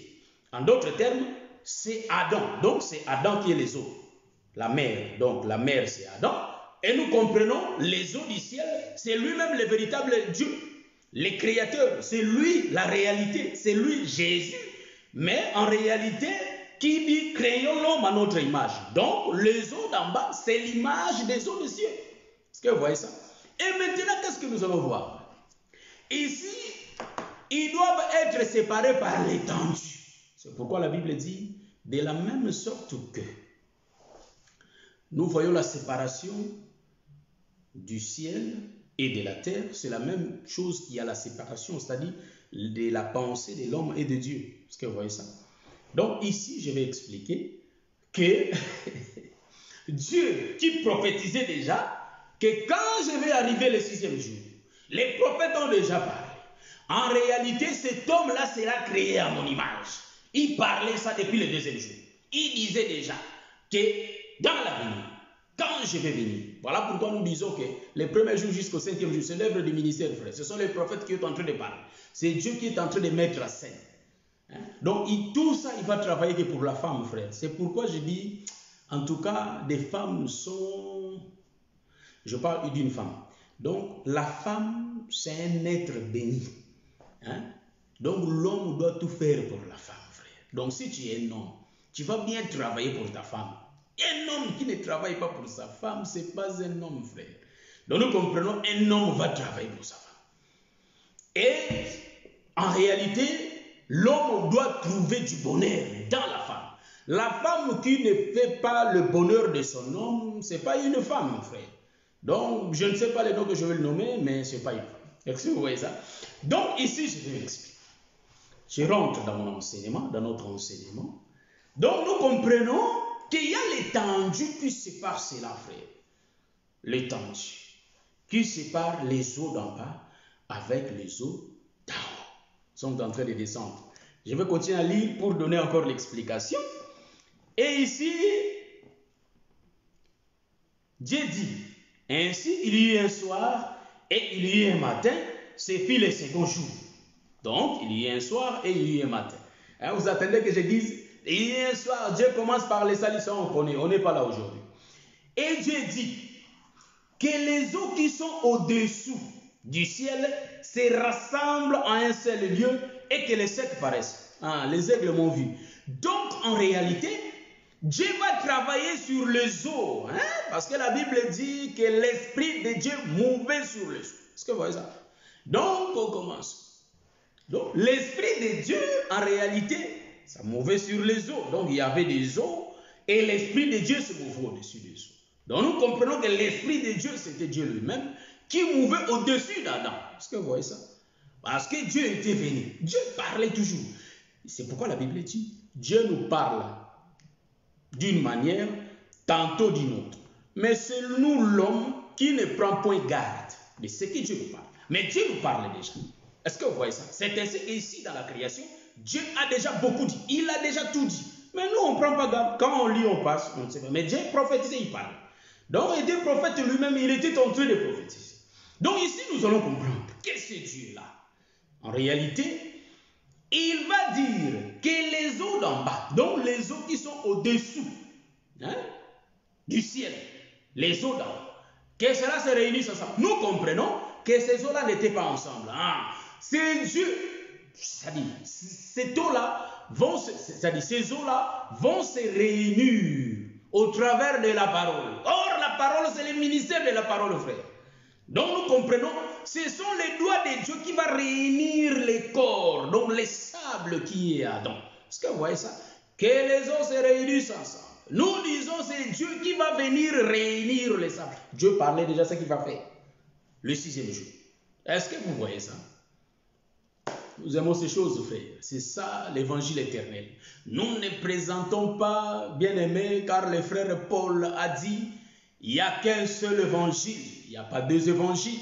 A: En d'autres termes, c'est Adam. Donc, c'est Adam qui est les eaux. La mer. Donc, la mer, c'est Adam. Et nous comprenons, les eaux du ciel, c'est lui-même le véritable Dieu. Le créateur, c'est lui la réalité. C'est lui Jésus. Mais en réalité, qui dit créons l'homme à notre image. Donc, les eaux d'en bas, c'est l'image des eaux du ciel. Est-ce que vous voyez ça? Et maintenant, qu'est-ce que nous allons voir? Ici, ils doivent être séparés par l'étendue. C'est pourquoi la Bible dit, De la même sorte que nous voyons la séparation du ciel et de la terre, c'est la même chose qu'il y a la séparation, c'est-à-dire de la pensée de l'homme et de Dieu. Est-ce que vous voyez ça? Donc ici, je vais expliquer que Dieu qui prophétisait déjà que quand je vais arriver le 6e jour, les prophètes ont déjà parlé. En réalité, cet homme-là sera créé à mon image. Il parlait ça depuis le 2e jour. Il disait déjà que dans l'avenir, quand je vais venir, voilà pourquoi nous disons que les premiers jours jusqu'au 5e jour, c'est l'œuvre du ministère, frère. Ce sont les prophètes qui sont en train de parler. C'est Dieu qui est en train de mettre à scène. Hein? Donc, tout ça, il va travailler que pour la femme, frère. C'est pourquoi je dis, en tout cas, des femmes sont... Je parle d'une femme. Donc, la femme, c'est un être béni. Hein? Donc, l'homme doit tout faire pour la femme, frère. Donc, si tu es un homme, tu vas bien travailler pour ta femme. Un homme qui ne travaille pas pour sa femme, ce n'est pas un homme, frère. Donc, nous comprenons, un homme va travailler pour sa femme. Et, en réalité, l'homme doit trouver du bonheur dans la femme. La femme qui ne fait pas le bonheur de son homme, ce n'est pas une femme, frère. Donc, je ne sais pas le nom que je vais le nommer, mais ce n'est pas une femme. Est-ce que vous voyez ça? Donc, ici, je vais m'expliquer. Je rentre dans mon enseignement, dans notre enseignement. Donc, nous comprenons qu'il y a l'étendue qui sépare cela, frère. L'étendue qui sépare les eaux d'en bas avec les eaux d'en haut. Ils sont en train de descendre. Je vais continuer à lire pour donner encore l'explication. Et ici, Dieu dit, ainsi il y eut un soir et il y eut un matin, c'est puis le 2e jour. Donc, il y eut un soir et il y eut un matin. Hein, vous attendez que je dise, il y eut un soir, Dieu commence par les salissants, on connaît, on n'est pas là aujourd'hui. Et Dieu dit que les eaux qui sont au-dessous du ciel se rassemblent en un seul lieu et que les secs paraissent. Ah, les aigles m'ont vu. Donc, en réalité, Dieu va travailler sur les eaux. Hein? Parce que la Bible dit que l'Esprit de Dieu mouvait sur les eaux. Est-ce que vous voyez ça? Donc, on commence. Donc, l'Esprit de Dieu, en réalité, ça mouvait sur les eaux. Donc, il y avait des eaux et l'Esprit de Dieu se mouvait au-dessus des eaux. Donc, nous comprenons que l'Esprit de Dieu, c'était Dieu lui-même qui mouvait au-dessus d'Adam. Est-ce que vous voyez ça? Parce que Dieu était venu. Dieu parlait toujours. C'est pourquoi la Bible dit, Dieu nous parle d'une manière, tantôt d'une autre. Mais c'est nous l'homme qui ne prend point garde de ce que Dieu nous parle. Mais Dieu nous parle déjà. Est-ce que vous voyez ça? C'est ainsi qu'ici dans la création, Dieu a déjà beaucoup dit. Il a déjà tout dit. Mais nous, on ne prend pas garde. Quand on lit, on passe, on ne sait pas. Mais Dieu prophétisait, il parle. Donc, il était prophète lui-même, il était en train de prophétiser. Donc ici, nous allons comprendre que ce Dieu-là, en réalité, il va dire que les eaux d'en bas, donc les eaux qui sont au-dessous du ciel, les eaux d'en haut, que cela se réunisse ensemble. Nous comprenons que ces eaux-là n'étaient pas ensemble. C'est Dieu, c'est-à-dire, ces eaux-là vont, c'est-à-dire, ces eaux-là vont se réunir au travers de la parole. Or, la parole, c'est le ministère de la parole, frère. Donc, nous comprenons, ce sont les doigts de Dieu qui vont réunir les corps, donc les sables qui est Adam. Est-ce que vous voyez ça? Que les eaux se réunissent ensemble. Nous disons, c'est Dieu qui va venir réunir les sables. Dieu parlait déjà ce qu'il va faire le 6e jour. Est-ce que vous voyez ça? Nous aimons ces choses, frère. C'est ça l'évangile éternel. Nous ne présentons pas, bien-aimés, car le frère Paul a dit, il n'y a qu'un seul évangile. Il n'y a pas deux évangiles.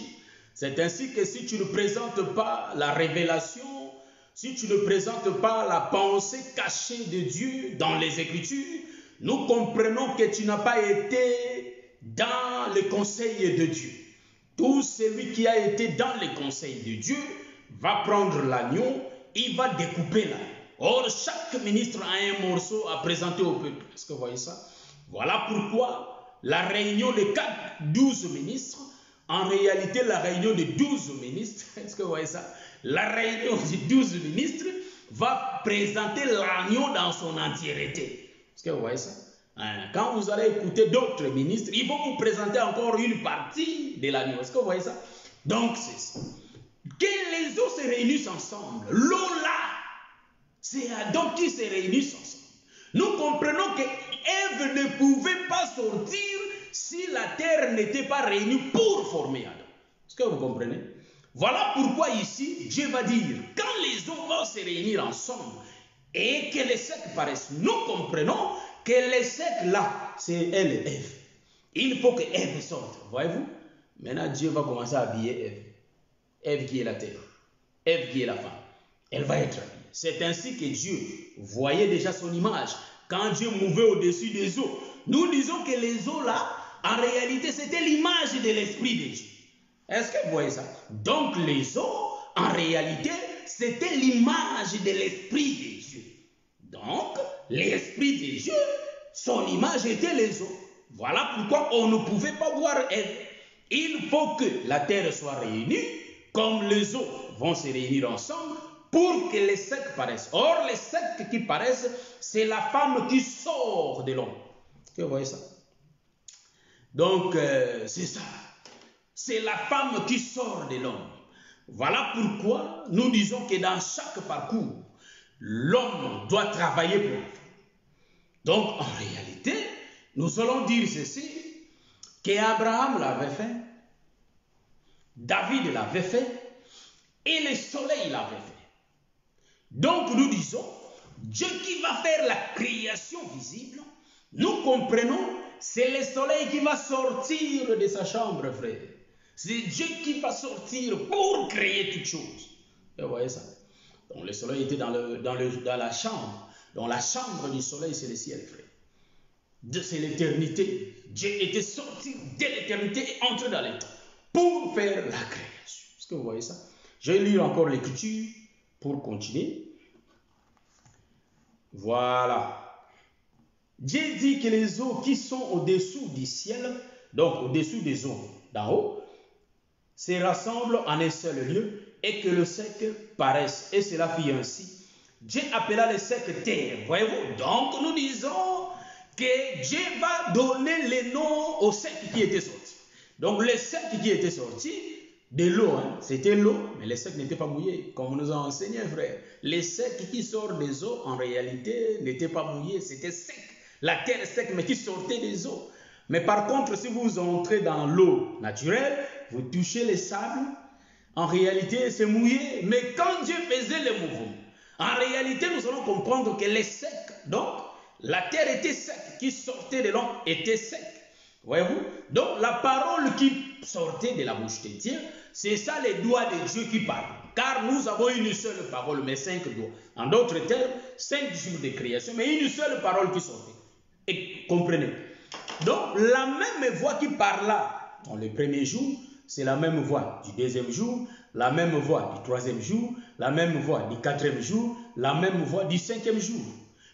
A: C'est ainsi que si tu ne présentes pas la révélation, si tu ne présentes pas la pensée cachée de Dieu dans les Écritures, nous comprenons que tu n'as pas été dans le conseil de Dieu. Tout celui qui a été dans le conseil de Dieu va prendre l'agneau, il va découper l'agneau. Or, chaque ministre a un morceau à présenter au peuple. Est-ce que vous voyez ça? Voilà pourquoi la réunion de 12 ministres, en réalité la réunion de 12 ministres, est-ce que vous voyez ça? La réunion de 12 ministres va présenter l'agneau dans son entièreté. Est-ce que vous voyez ça? Quand vous allez écouter d'autres ministres, ils vont vous présenter encore une partie de l'agneau. Est-ce que vous voyez ça? Donc c'est ça. Que les eaux se réunissent ensemble. L'eau là, c'est Adam qui se réunissent ensemble. Nous comprenons que Ève ne pouvait pas sortir si la terre n'était pas réunie pour former Adam. Est-ce que vous comprenez? Voilà pourquoi ici, Dieu va dire, quand les eaux vont se réunir ensemble et que les secs paraissent, nous comprenons que les secs là, c'est elle, Ève. Il faut que Ève sorte, voyez-vous? Maintenant, Dieu va commencer à habiller Ève. Ève qui est la terre, Ève qui est la femme. Elle va être habillée. C'est ainsi que Dieu voyait déjà son image. Quand Dieu mouvait au-dessus des eaux, nous disons que les eaux là, en réalité, c'était l'image de l'Esprit de Dieu. Est-ce que vous voyez ça? Donc les eaux, en réalité, c'était l'image de l'Esprit de Dieu. Donc, l'Esprit de Dieu, son image était les eaux. Voilà pourquoi on ne pouvait pas voir Ève. Il faut que la terre soit réunie, comme les eaux vont se réunir ensemble, pour que les secs paraissent. Or, les secs qui paraissent, c'est la femme qui sort de l'homme. Est-ce que vous voyez ça? Donc, c'est ça. C'est la femme qui sort de l'homme. Voilà pourquoi nous disons que dans chaque parcours, l'homme doit travailler pour. Donc, en réalité, nous allons dire ceci, qu'Abraham l'avait fait, David l'avait fait, et le soleil l'avait fait. Donc, nous disons, Dieu qui va faire la création visible, nous comprenons, c'est le soleil qui va sortir de sa chambre, frère. C'est Dieu qui va sortir pour créer toutes choses. Vous voyez ça? Donc le soleil était dans la chambre. Donc la chambre du soleil, c'est le ciel, frère. C'est l'éternité. Dieu était sorti de l'éternité et entré dans le temps pour faire la création. Est-ce que vous voyez ça? Je vais lire encore l'écriture pour continuer. Voilà. Dieu dit que les eaux qui sont au-dessous du ciel, donc au-dessous des eaux d'en haut, se rassemblent en un seul lieu et que le sec paraisse. Et cela fit ainsi. Dieu appela le sec terre. Voyez-vous? Donc nous disons que Dieu va donner les noms au sec qui était sorti. Donc le sec qui était sorti, de l'eau, hein, c'était l'eau, mais le sec n'était pas mouillé, comme nous a enseigné, frère. Le sec qui sort des eaux, en réalité, n'était pas mouillé, c'était sec. La terre est sec, mais qui sortait des eaux. Mais par contre, si vous entrez dans l'eau naturelle, vous touchez les sables, en réalité, c'est mouillé. Mais quand Dieu faisait le mouvement, en réalité, nous allons comprendre que les secs, donc, la terre était sec, qui sortait de l'eau était sec. Voyez-vous? Donc, la parole qui sortait de la bouche de Dieu, c'est ça les doigts de Dieu qui parlent. Car nous avons une seule parole, mais 5 doigts. En d'autres termes, 5 jours de création, mais une seule parole qui sortait. Et comprenez. Donc, la même voix qui parla dans le premier jour, c'est la même voix du deuxième jour, la même voix du troisième jour, la même voix du quatrième jour, la même voix du cinquième jour.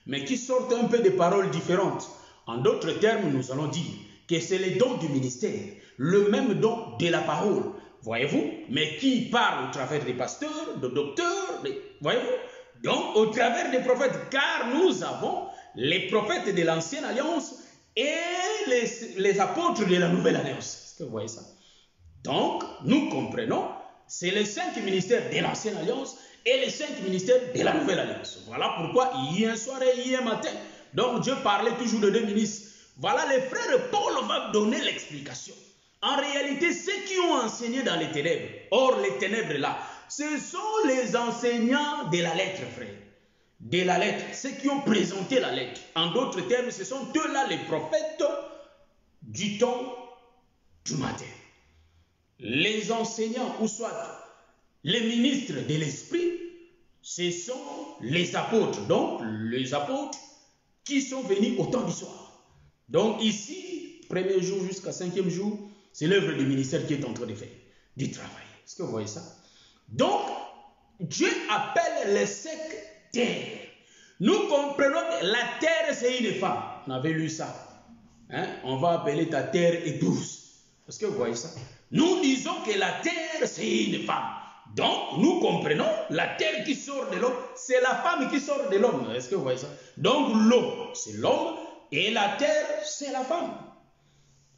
A: Mais qui sortent un peu de paroles différentes. En d'autres termes, nous allons dire que c'est le don du ministère, le même don de la parole. Voyez-vous? Mais qui parle au travers des pasteurs, des docteurs, voyez-vous? Donc, au travers des prophètes, car nous avons les prophètes de l'ancienne alliance et les apôtres de la nouvelle alliance. Est-ce que vous voyez ça? Donc, nous comprenons, c'est les 5 ministères de l'ancienne alliance et les 5 ministères de la nouvelle alliance. Voilà pourquoi hier soir et hier matin, donc Dieu parlait toujours de 2 ministres. Voilà, les frères Paul va donner l'explication. En réalité, ceux qui ont enseigné dans les ténèbres, or les ténèbres là, ce sont les enseignants de la lettre, frère. De la lettre, ceux qui ont présenté la lettre. En d'autres termes, ce sont eux-là les prophètes du temps du matin. Les enseignants, ou soit les ministres de l'esprit, ce sont les apôtres. Donc, les apôtres qui sont venus au temps du soir. Donc, ici, premier jour jusqu'à 5e jour, c'est l'œuvre du ministère qui est en train de faire du travail. Est-ce que vous voyez ça? Donc, Dieu appelle les secs terre. Nous comprenons que la terre, c'est une femme. On avait lu ça. Hein? On va appeler ta terre épouse. Est-ce que vous voyez ça? Nous disons que la terre, c'est une femme. Donc, nous comprenons, la terre qui sort de l'homme, c'est la femme qui sort de l'homme. Est-ce que vous voyez ça? Donc, l'eau, c'est l'homme, et la terre, c'est la femme.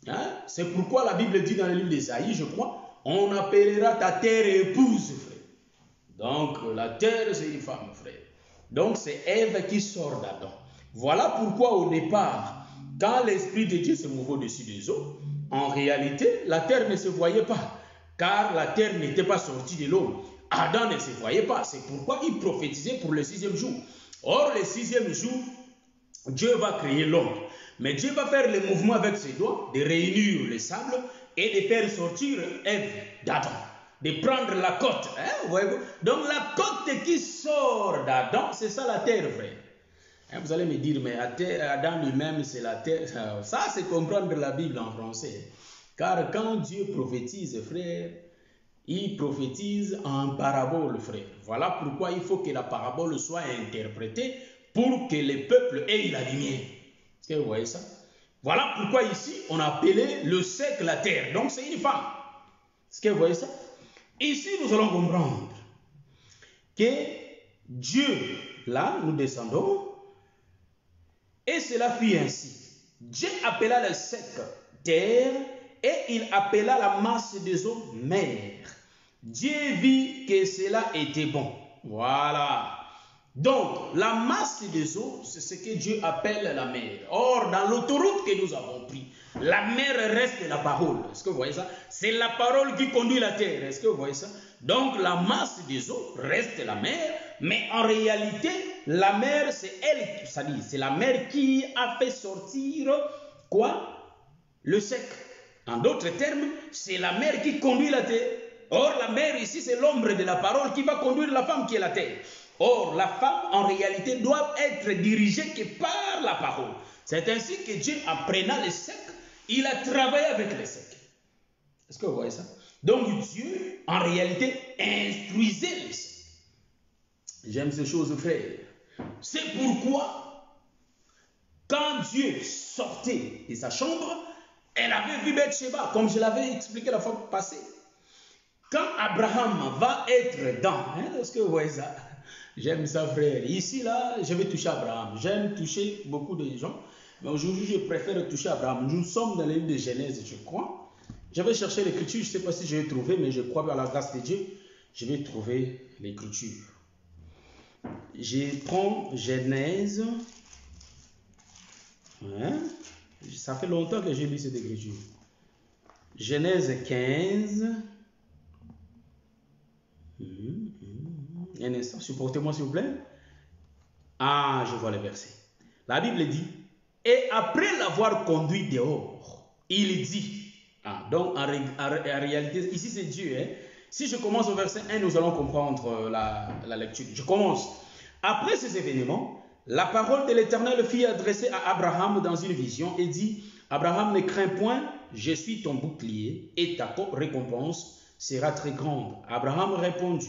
A: Hein? C'est pourquoi la Bible dit dans le livre d'Ésaïe, je crois, on appellera ta terre épouse, frère. Donc, la terre, c'est une femme, frère. Donc, c'est Ève qui sort d'Adam. Voilà pourquoi au départ, quand l'Esprit de Dieu se mouvait au-dessus des eaux, en réalité, la terre ne se voyait pas, car la terre n'était pas sortie de l'eau. Adam ne se voyait pas, c'est pourquoi il prophétisait pour le 6e jour. Or, le 6e jour, Dieu va créer l'homme. Mais Dieu va faire le mouvement avec ses doigts, de réunir le sable et de faire sortir Ève d'Adam. De prendre la côte. Donc la côte qui sort d'Adam, c'est ça la terre, frère. Vous allez me dire, mais Adam lui-même, c'est la terre. Ça, c'est comprendre la Bible en français. Car quand Dieu prophétise, frère, il prophétise en parabole, frère. Voilà pourquoi il faut que la parabole soit interprétée pour que les peuples aient la lumière. Est-ce que vous voyez ça? Voilà pourquoi ici, on a appelé le sec la terre. Donc, c'est une femme. Est-ce que vous voyez ça? Ici, nous allons comprendre que Dieu, là, nous descendons, et cela fut ainsi. Dieu appela le sec terre, et il appela la masse des eaux mer. Dieu vit que cela était bon. Voilà. Donc, la masse des eaux, c'est ce que Dieu appelle la mer. Or, dans l'autoroute que nous avons pris, la mer reste la parole. Est-ce que vous voyez ça? C'est la parole qui conduit la terre. Est-ce que vous voyez ça? Donc, la masse des eaux reste la mer, mais en réalité, la mer, c'est elle, c'est la mer qui a fait sortir quoi? Le sec. En d'autres termes, c'est la mer qui conduit la terre. Or, la mer ici, c'est l'ombre de la parole qui va conduire la femme qui est la terre. Or, la femme, en réalité, doit être dirigée que par la parole. C'est ainsi que Dieu, en prenant le sec, il a travaillé avec le sec. Est-ce que vous voyez ça? Donc, Dieu, en réalité, instruisait le sec. J'aime ces choses, frère. C'est pourquoi, quand Dieu sortait de sa chambre, elle avait vu Bathsheba, comme je l'avais expliqué la fois passée. Quand Abraham va être dans, est-ce que vous voyez ça? J'aime ça, frère. Ici, là, je vais toucher Abraham. J'aime toucher beaucoup de gens, mais aujourd'hui, je préfère toucher Abraham. Nous sommes dans le livre de Genèse, je crois. Je vais chercher l'écriture, je ne sais pas si je vais trouver, mais je crois à la grâce de Dieu, je vais trouver l'écriture. Je prends Genèse. Ça fait longtemps que j'ai lu cette écriture. Genèse 15. Un instant, supportez-moi s'il vous plaît. Ah, je vois le verset. La Bible dit, et après l'avoir conduit dehors, il dit, donc en réalité, ici c'est Dieu. Si je commence au verset 1, nous allons comprendre la lecture. Je commence. Après ces événements, la parole de l'Éternel fut adressée à Abraham dans une vision et dit, Abraham, ne crains point, je suis ton bouclier et ta récompense sera très grande. Abraham répondit,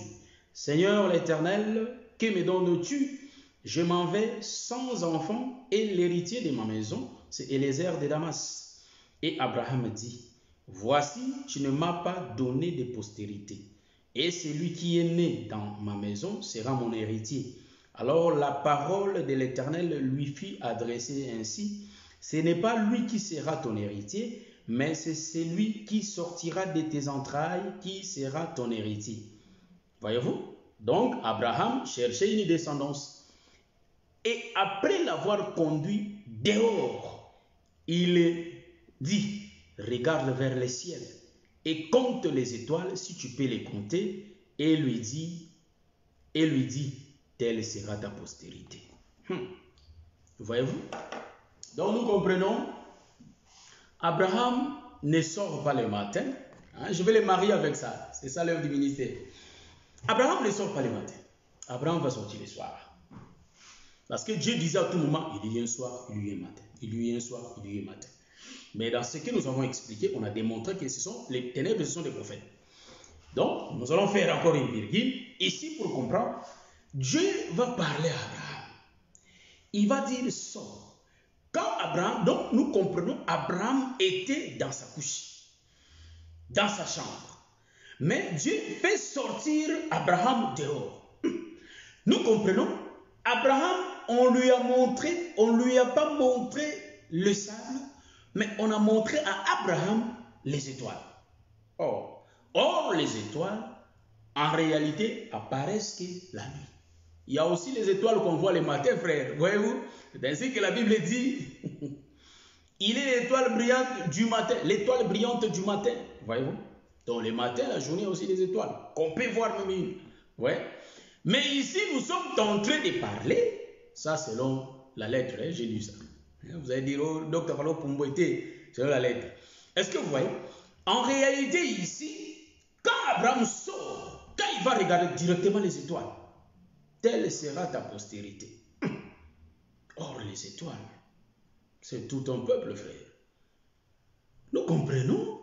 A: Seigneur l'Éternel, que me donnes-tu? Je m'en vais sans enfant et l'héritier de ma maison, c'est Eliezer de Damas. Et Abraham dit, voici, tu ne m'as pas donné de postérité, et celui qui est né dans ma maison sera mon héritier. Alors la parole de l'Éternel lui fit adresser ainsi, ce n'est pas lui qui sera ton héritier, mais c'est celui qui sortira de tes entrailles qui sera ton héritier. Voyez-vous? Donc, Abraham cherchait une descendance. Et après l'avoir conduit dehors, il dit, regarde vers le ciel et compte les étoiles si tu peux les compter, et lui dit, telle sera ta postérité. Voyez-vous? Donc, nous comprenons, Abraham ne sort pas le matin. Je vais le marier avec ça. C'est ça l'œuvre du ministère. Abraham ne sort pas le matin. Abraham va sortir le soir. Parce que Dieu disait à tout moment, il y a un soir, il y a un matin. Il y a un soir, il y a un matin. Mais dans ce que nous avons expliqué, on a démontré que les ténèbres, ce sont des prophètes. Donc, nous allons faire encore une virgule. Ici, pour comprendre, Dieu va parler à Abraham. Il va dire, sors. Quand Abraham, donc nous comprenons, Abraham était dans sa couche, dans sa chambre. Mais Dieu fait sortir Abraham dehors. Nous comprenons, Abraham, on lui a pas montré le sable, mais on a montré à Abraham les étoiles. Or les étoiles, en réalité, apparaissent que la nuit. Il y a aussi les étoiles qu'on voit le matin, frère. Voyez-vous? C'est ainsi que la Bible dit, il est l'étoile brillante du matin. L'étoile brillante du matin. Voyez-vous? Donc le matin, la journée, aussi les étoiles. Qu'on peut voir même une. Ouais. Mais ici, nous sommes en train de parler. Ça, selon la lettre. Hein, j'ai lu ça. Vous allez dire, oh, docteur Falo Pumboité, selon la lettre. Est-ce que vous voyez? En réalité, ici, quand Abraham sort, quand il va regarder directement les étoiles, telle sera ta postérité. Or, les étoiles, c'est tout un peuple, frère. Nous comprenons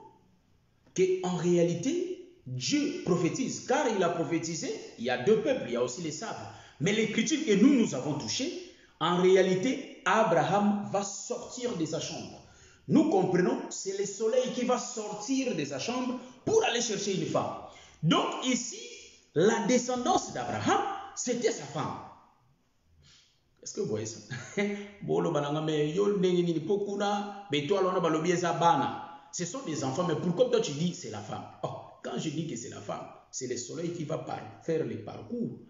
A: qu'en réalité, Dieu prophétise. Car il a prophétisé, il y a deux peuples, il y a aussi les sables. Mais l'écriture que nous avons touchée, en réalité, Abraham va sortir de sa chambre. Nous comprenons, c'est le soleil qui va sortir de sa chambre pour aller chercher une femme. Donc ici, la descendance d'Abraham, c'était sa femme. Est-ce que vous voyez ça? Ce sont des enfants, mais pourquoi toi tu dis c'est la femme? Oh, quand je dis que c'est la femme, c'est le soleil qui va faire le parcours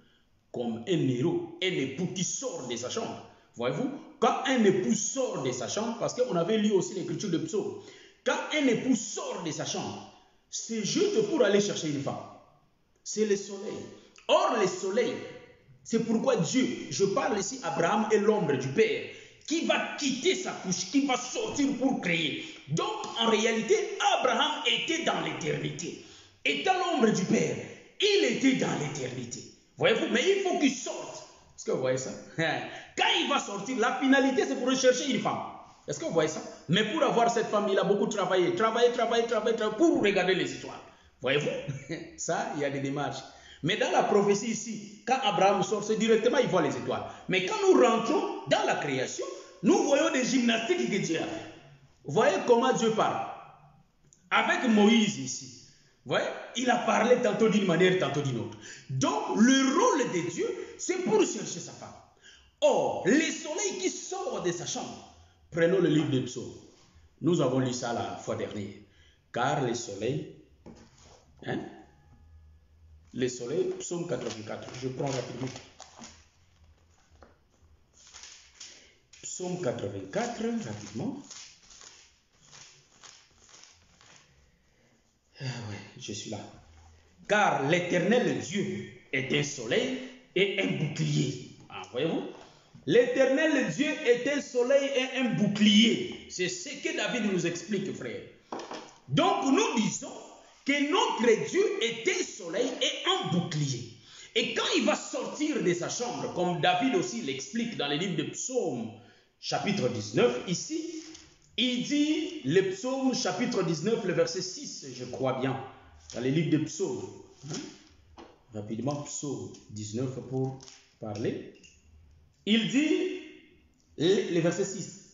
A: comme un héros, un époux qui sort de sa chambre. Voyez-vous? Quand un époux sort de sa chambre, parce qu'on avait lu aussi l'écriture de Psaume, quand un époux sort de sa chambre, c'est juste pour aller chercher une femme. C'est le soleil. Or, le soleil, c'est pourquoi Dieu, je parle ici, Abraham est l'ombre du Père, qui va quitter sa couche, qui va sortir pour créer. Donc, en réalité, Abraham était dans l'éternité. Étant l'ombre du Père, il était dans l'éternité. Voyez-vous? Mais il faut qu'il sorte. Est-ce que vous voyez ça? Quand il va sortir, la finalité, c'est pour rechercher une femme. Est-ce que vous voyez ça? Mais pour avoir cette femme, il a beaucoup travaillé pour regarder les étoiles. Voyez-vous? Ça, il y a des démarches. Mais dans la prophétie ici, quand Abraham sort, c'est directement, il voit les étoiles. Mais quand nous rentrons dans la création, nous voyons des gymnastiques que Dieu a fait. Vous voyez comment Dieu parle? Avec Moïse ici. Vous voyez? Il a parlé tantôt d'une manière, tantôt d'une autre. Donc, le rôle de Dieu, c'est pour chercher sa femme. Or, le soleil qui sort de sa chambre, prenons le livre des psaumes. Nous avons lu ça la fois dernière. Car le soleil, le soleil, psaume 84, je prends rapidement. Psaume 84, rapidement. Ah ouais, je suis là. Car l'Éternel Dieu est un soleil et un bouclier. Ah, voyez-vous? L'Éternel Dieu est un soleil et un bouclier. C'est ce que David nous explique, frère. Donc nous disons que notre Dieu est un soleil et un bouclier. Et quand il va sortir de sa chambre, comme David aussi l'explique dans le livre de Psaume, chapitre 19, ici, il dit, le Psaume, chapitre 19, le verset 6, je crois bien, dans le livre de Psaume. Rapidement, Psaume 19 pour parler. Il dit, le verset 6,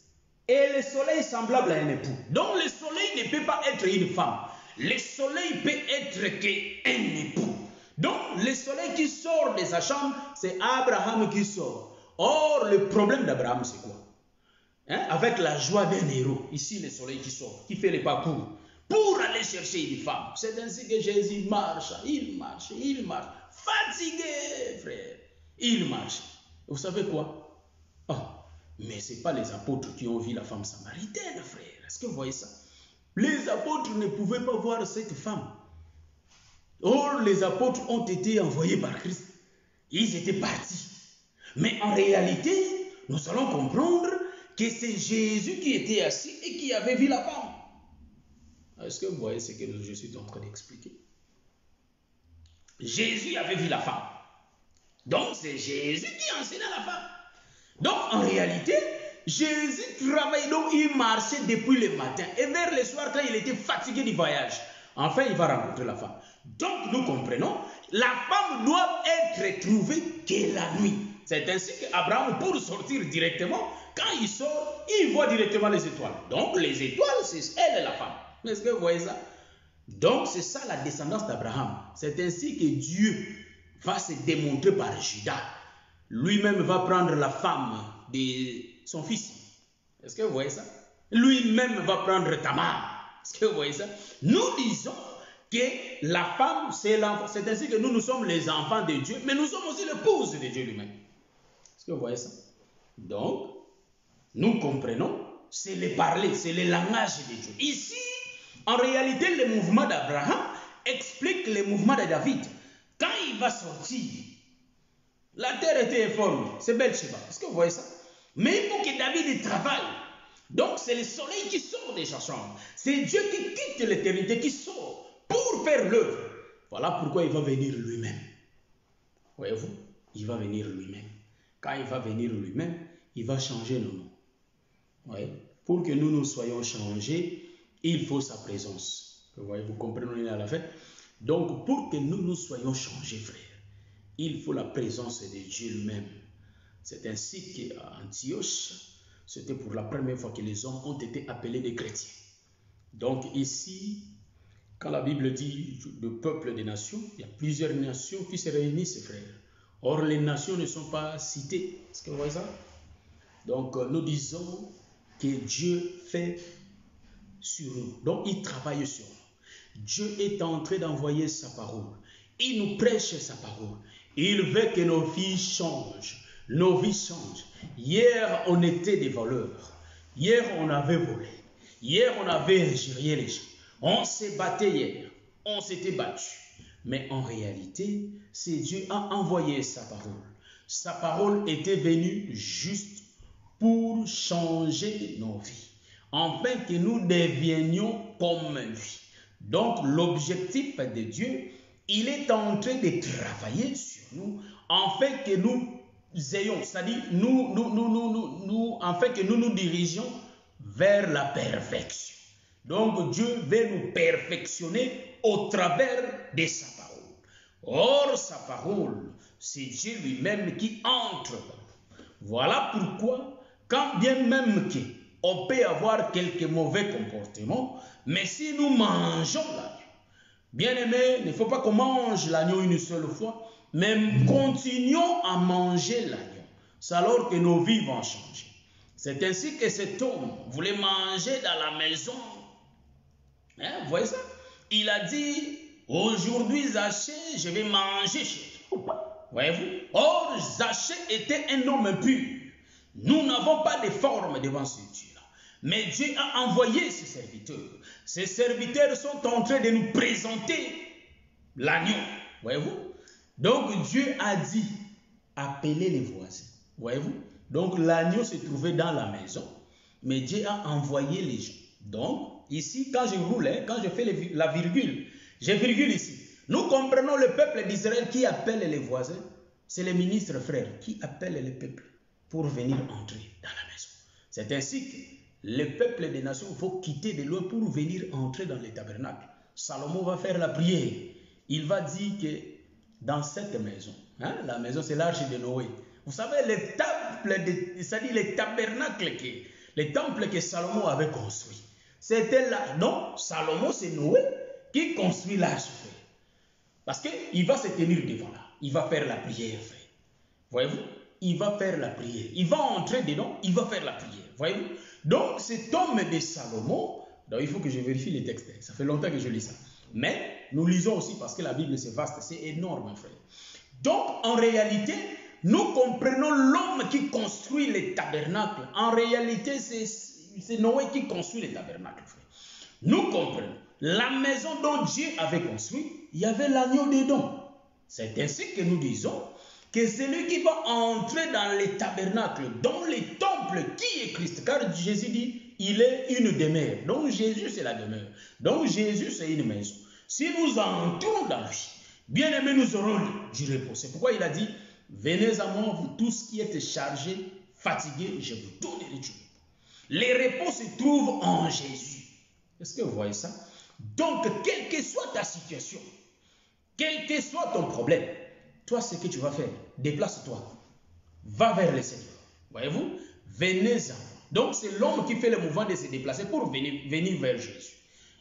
A: et le soleil semblable à un époux. Donc le soleil ne peut pas être une femme. Le soleil peut être qu'un époux. Donc le soleil qui sort de sa chambre, c'est Abraham qui sort. Or, le problème d'Abraham, c'est quoi? Avec la joie d'un héros, ici le soleil qui sort, qui fait le parcours, pour aller chercher une femme. C'est ainsi que Jésus marche, il marche, fatigué, frère. Il marche. Vous savez quoi? Oh, mais ce n'est pas les apôtres qui ont vu la femme samaritaine, frère. Est-ce que vous voyez ça? Les apôtres ne pouvaient pas voir cette femme. Or, les apôtres ont été envoyés par Christ. Ils étaient partis. Mais en réalité, nous allons comprendre que c'est Jésus qui était assis et qui avait vu la femme. Est-ce que vous voyez ce que je suis en train d'expliquer? Jésus avait vu la femme. Donc, c'est Jésus qui enseignait la femme. Donc, en réalité, Jésus travaillait, donc il marchait depuis le matin. Et vers le soir, quand il était fatigué du voyage, enfin, il va rencontrer la femme. Donc, nous comprenons, la femme doit être trouvée que la nuit. C'est ainsi qu'Abraham, pour sortir directement, quand il sort, il voit directement les étoiles. Donc, les étoiles, c'est elle, la femme. Est-ce que vous voyez ça? Donc, c'est ça la descendance d'Abraham. C'est ainsi que Dieu va se démontrer par Judas. Lui-même va prendre la femme de son fils. Est-ce que vous voyez ça? Lui-même va prendre Tamar. Est-ce que vous voyez ça? Nous disons que la femme, c'est ainsi que nous sommes les enfants de Dieu, mais nous sommes aussi l'épouse de Dieu lui-même. Est-ce que vous voyez ça? Donc, nous comprenons, c'est le parler, c'est le langage de Dieu. Ici, en réalité, le mouvement d'Abraham explique le mouvement de David. Quand il va sortir, la terre était informée, c'est Beersheba. Est-ce que vous voyez ça? Mais il faut que David travaille. Donc, c'est le soleil qui sort de sa chambre. C'est Dieu qui quitte l'éternité, qui sort pour faire l'œuvre. Voilà pourquoi il va venir lui-même. Voyez-vous? Il va venir lui-même. Quand il va venir lui-même, il va changer nos noms. Ouais. Pour que nous soyons changés, il faut sa présence. Vous comprenez à la fin? Donc, pour que nous soyons changés, frères, il faut la présence de Dieu lui-même. C'est ainsi qu'à Antioche, c'était pour la première fois que les hommes ont été appelés des chrétiens. Donc ici, quand la Bible dit le peuple des nations, il y a plusieurs nations qui se réunissent, frères. Or, les nations ne sont pas citées. Est-ce que vous voyez ça? Donc, nous disons que Dieu fait sur nous. Donc, il travaille sur nous. Dieu est en train d'envoyer sa parole. Il nous prêche sa parole. Il veut que nos vies changent. Nos vies changent. Hier, on était des voleurs. Hier, on avait volé. Hier, on avait injurié les gens. On s'est battu hier. On s'était battu. Mais en réalité, c'est Dieu a envoyé sa parole. Sa parole était venue juste pour changer nos vies, afin que nous devenions comme lui. Donc, l'objectif de Dieu, il est en train de travailler sur nous, afin que nous ayons, c'est-à-dire afin que nous nous dirigeons vers la perfection. Donc, Dieu veut nous perfectionner au travers de sa parole. Or, sa parole, c'est Dieu lui-même qui entre dans nous. Voilà pourquoi, quand bien même on peut avoir quelques mauvais comportements, mais si nous mangeons l'agneau, bien aimé, il ne faut pas qu'on mange l'agneau une seule fois, mais continuons à manger l'agneau. C'est alors que nos vies vont changer. C'est ainsi que cet homme voulait manger dans la maison. Hein, vous voyez ça? Il a dit, aujourd'hui Zachée, je vais manger chez toi. Voyez-vous? Or, Zachée était un homme pur. Nous n'avons pas de forme devant ce Dieu-là. Mais Dieu a envoyé ses serviteurs. Ces serviteurs sont en train de nous présenter l'agneau. Voyez-vous? Donc, Dieu a dit, appelez les voisins. Voyez-vous? Donc, l'agneau se trouvait dans la maison. Mais Dieu a envoyé les gens. Donc, ici, quand je roule, quand je fais la virgule, j'ai virgule ici. Nous comprenons le peuple d'Israël qui appelle les voisins. C'est les ministres frères qui appellent le peuple pour venir entrer dans la maison. C'est ainsi que le peuple des nations faut quitter de loin pour venir entrer dans le tabernacle. Salomon va faire la prière. Il va dire que dans cette maison, hein, la maison c'est l'arche de Noé. Vous savez, c'est-à-dire les tabernacles, les temples que Salomon avait construits. C'était là. Non, Salomon c'est Noé qui construit l'arche. Parce qu'il va se tenir devant là. Il va faire la prière, frère. Voyez-vous? Il va faire la prière. Il va entrer dedans, il va faire la prière. Voyez-vous? Donc, cet homme de Salomon, donc il faut que je vérifie les textes. Ça fait longtemps que je lis ça. Mais nous lisons aussi parce que la Bible c'est vaste, c'est énorme, frère. Donc, en réalité, nous comprenons l'homme qui construit les tabernacles. En réalité, c'est Noé qui construit les tabernacles, frère. Nous comprenons. La maison dont Dieu avait construit, il y avait l'agneau dedans. C'est ainsi que nous disons que celui qui va entrer dans les tabernacles, dans les temples, qui est Christ. Car Jésus dit, il est une demeure. Donc Jésus, c'est la demeure. Donc Jésus, c'est une maison. Si nous entrons dans lui, bien aimé, nous aurons du repos. C'est pourquoi il a dit, venez à moi, vous tous qui êtes chargés, fatigués, je vous donnerai du repos. Les repos se trouvent en Jésus. Est-ce que vous voyez ça? Donc, quelle que soit ta situation, quel que soit ton problème, toi, ce que tu vas faire, déplace-toi, va vers le Seigneur. Voyez-vous? Venez-en. Donc, c'est l'homme qui fait le mouvement de se déplacer pour venir vers Jésus.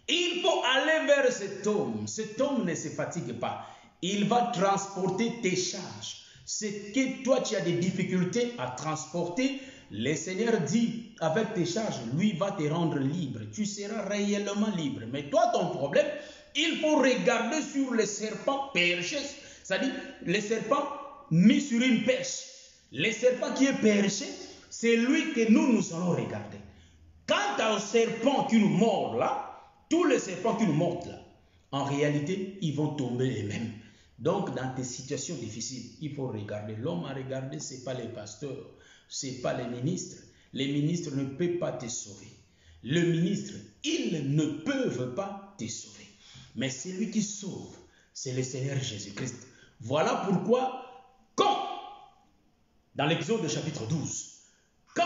A: Il faut aller vers cet homme. Cet homme ne se fatigue pas. Il va transporter tes charges. C'est que toi, tu as des difficultés à transporter. Le Seigneur dit, avec tes charges, lui va te rendre libre. Tu seras réellement libre. Mais toi, ton problème, Il faut regarder sur les serpents perchés, c'est-à-dire les serpents mis sur une perche. Le serpent qui est perché, c'est lui que nous allons regarder. Quant aux serpents qui nous mordent là, tous les serpents qui nous mordent là, en réalité, ils vont tomber les mêmes. Donc, dans des situations difficiles, il faut regarder. L'homme à regarder, ce n'est pas les pasteurs, ce n'est pas les ministres. Les ministres ne peuvent pas te sauver. Le ministre, ils ne peuvent pas te sauver. Mais celui qui sauve, c'est le Seigneur Jésus-Christ. Voilà pourquoi, quand, dans l'Exode chapitre 12, quand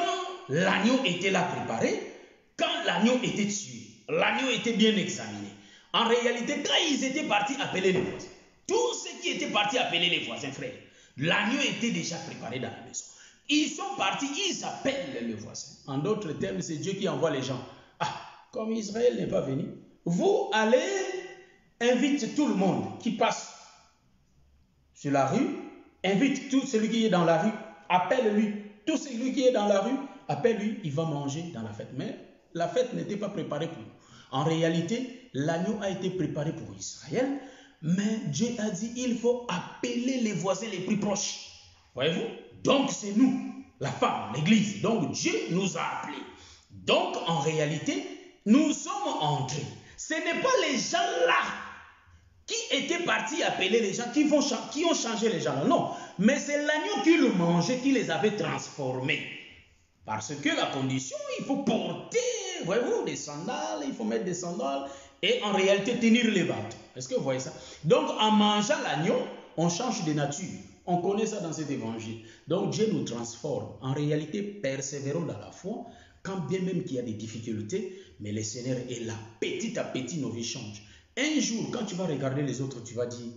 A: l'agneau était là préparé, quand l'agneau était tué, l'agneau était bien examiné. En réalité, quand ils étaient partis appeler les voisins, tous ceux qui étaient partis appeler les voisins, frères, l'agneau était déjà préparé dans la maison. Ils sont partis, ils appellent le voisin. En d'autres termes, c'est Dieu qui envoie les gens. Ah, comme Israël n'est pas venu, vous allez inviter tout le monde qui passe sur la rue, invite tout celui qui est dans la rue, appelle-lui. Tout celui qui est dans la rue, appelle-lui, il va manger dans la fête. Mais la fête n'était pas préparée pour nous. En réalité, l'agneau a été préparé pour Israël, mais Dieu a dit, il faut appeler les voisins les plus proches. Voyez-vous? Donc c'est nous, la femme, l'église. Donc Dieu nous a appelés. Donc en réalité, nous sommes entrés. Ce n'est pas les gens là qui étaient partis appeler les gens, qui ont changé les gens là. Non, mais c'est l'agneau qui le mangeait, qui les avait transformés. Parce que la condition, il faut porter, voyez-vous, des sandales, il faut mettre des sandales et en réalité tenir les bâtons. Est-ce que vous voyez ça? Donc en mangeant l'agneau, on change de nature. On connaît ça dans cet évangile. Donc Dieu nous transforme. En réalité, persévérons dans la foi, quand bien même qu'il y a des difficultés, mais le Seigneur est là. Petit à petit, nos vies changent. Un jour, quand tu vas regarder les autres, tu vas dire,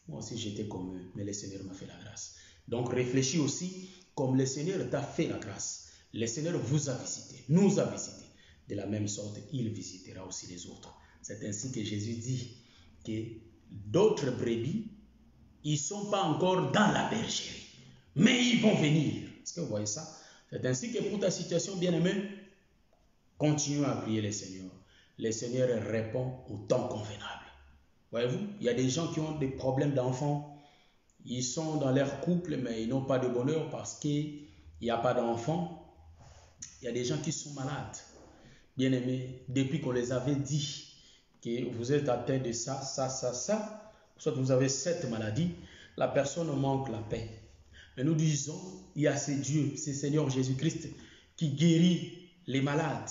A: moi aussi j'étais comme eux, mais le Seigneur m'a fait la grâce. Donc réfléchis aussi, comme le Seigneur t'a fait la grâce. Le Seigneur vous a visité, nous a visité. De la même sorte, il visitera aussi les autres. C'est ainsi que Jésus dit que d'autres brebis, ils ne sont pas encore dans la bergerie, mais ils vont venir. Est-ce que vous voyez ça? C'est ainsi que pour ta situation, bien-aimé, continue à prier le Seigneur. Le Seigneur répond au temps convenable. Voyez-vous, il y a des gens qui ont des problèmes d'enfants. Ils sont dans leur couple, mais ils n'ont pas de bonheur parce qu'il n'y a pas d'enfants. Il y a des gens qui sont malades. Bien-aimés, depuis qu'on les avait dit que vous êtes atteint de ça, soit vous avez cette maladie, la personne manque la paix. Mais nous disons, il y a ce Dieu, ce Seigneur Jésus-Christ qui guérit les malades.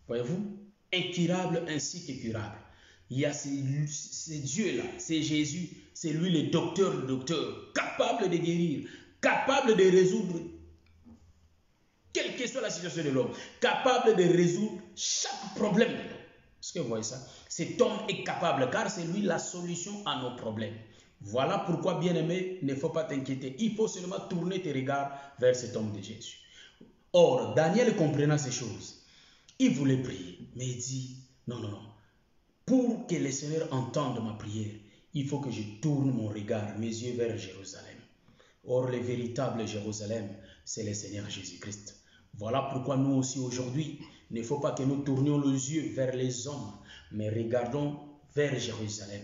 A: Voyez-vous, incurable ainsi que curable. Il y a ce Dieu-là, c'est Jésus, c'est lui le docteur, capable de guérir, capable de résoudre quelle que soit la situation de l'homme, capable de résoudre chaque problème de l'homme. Est-ce que vous voyez ça? Cet homme est capable, car c'est lui la solution à nos problèmes. Voilà pourquoi, bien-aimé, il ne faut pas t'inquiéter. Il faut seulement tourner tes regards vers cet homme de Jésus. Or, Daniel comprenant ces choses, il voulait prier, mais il dit, non. Pour que le Seigneur entende ma prière, il faut que je tourne mon regard, mes yeux vers Jérusalem. Or, le véritable Jérusalem, c'est le Seigneur Jésus-Christ. Voilà pourquoi nous aussi aujourd'hui, il ne faut pas que nous tournions les yeux vers les hommes, mais regardons vers Jérusalem.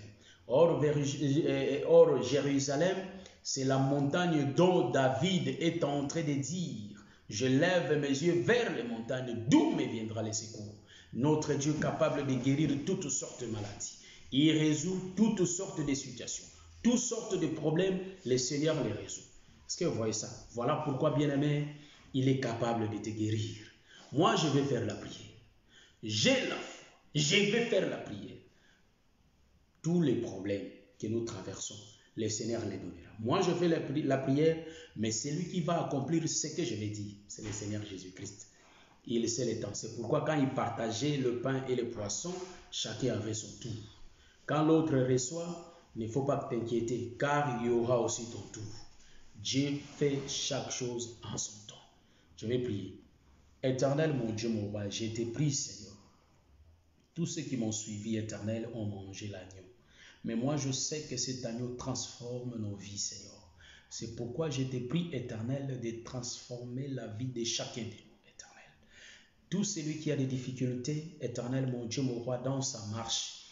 A: Or Jérusalem, c'est la montagne dont David est en train de dire, je lève mes yeux vers les montagnes, d'où me viendra le secours. Notre Dieu capable de guérir toutes sortes de maladies. Il résout toutes sortes de situations, toutes sortes de problèmes, le Seigneur les résout. Est-ce que vous voyez ça? Voilà pourquoi, bien-aimé, il est capable de te guérir. Moi, je vais faire la prière. J'ai la foi. Je vais faire la prière. Tous les problèmes que nous traversons, le Seigneur les donnera. Moi, je fais la prière, mais c'est lui qui va accomplir ce que je vais dire. C'est le Seigneur Jésus-Christ. Il sait le temps. C'est pourquoi quand il partageait le pain et le poisson, chacun avait son tour. Quand l'autre reçoit, il ne faut pas t'inquiéter, car il y aura aussi ton tour. Dieu fait chaque chose en son temps. Je vais prier. Éternel, mon Dieu, mon roi, je te prie, Seigneur. Tous ceux qui m'ont suivi, Éternel, ont mangé l'agneau. Mais moi, je sais que cet agneau transforme nos vies, Seigneur. C'est pourquoi je te prie, Éternel, de transformer la vie de chacun de nous, Éternel. Tout celui qui a des difficultés, Éternel, mon Dieu, mon roi, dans sa marche,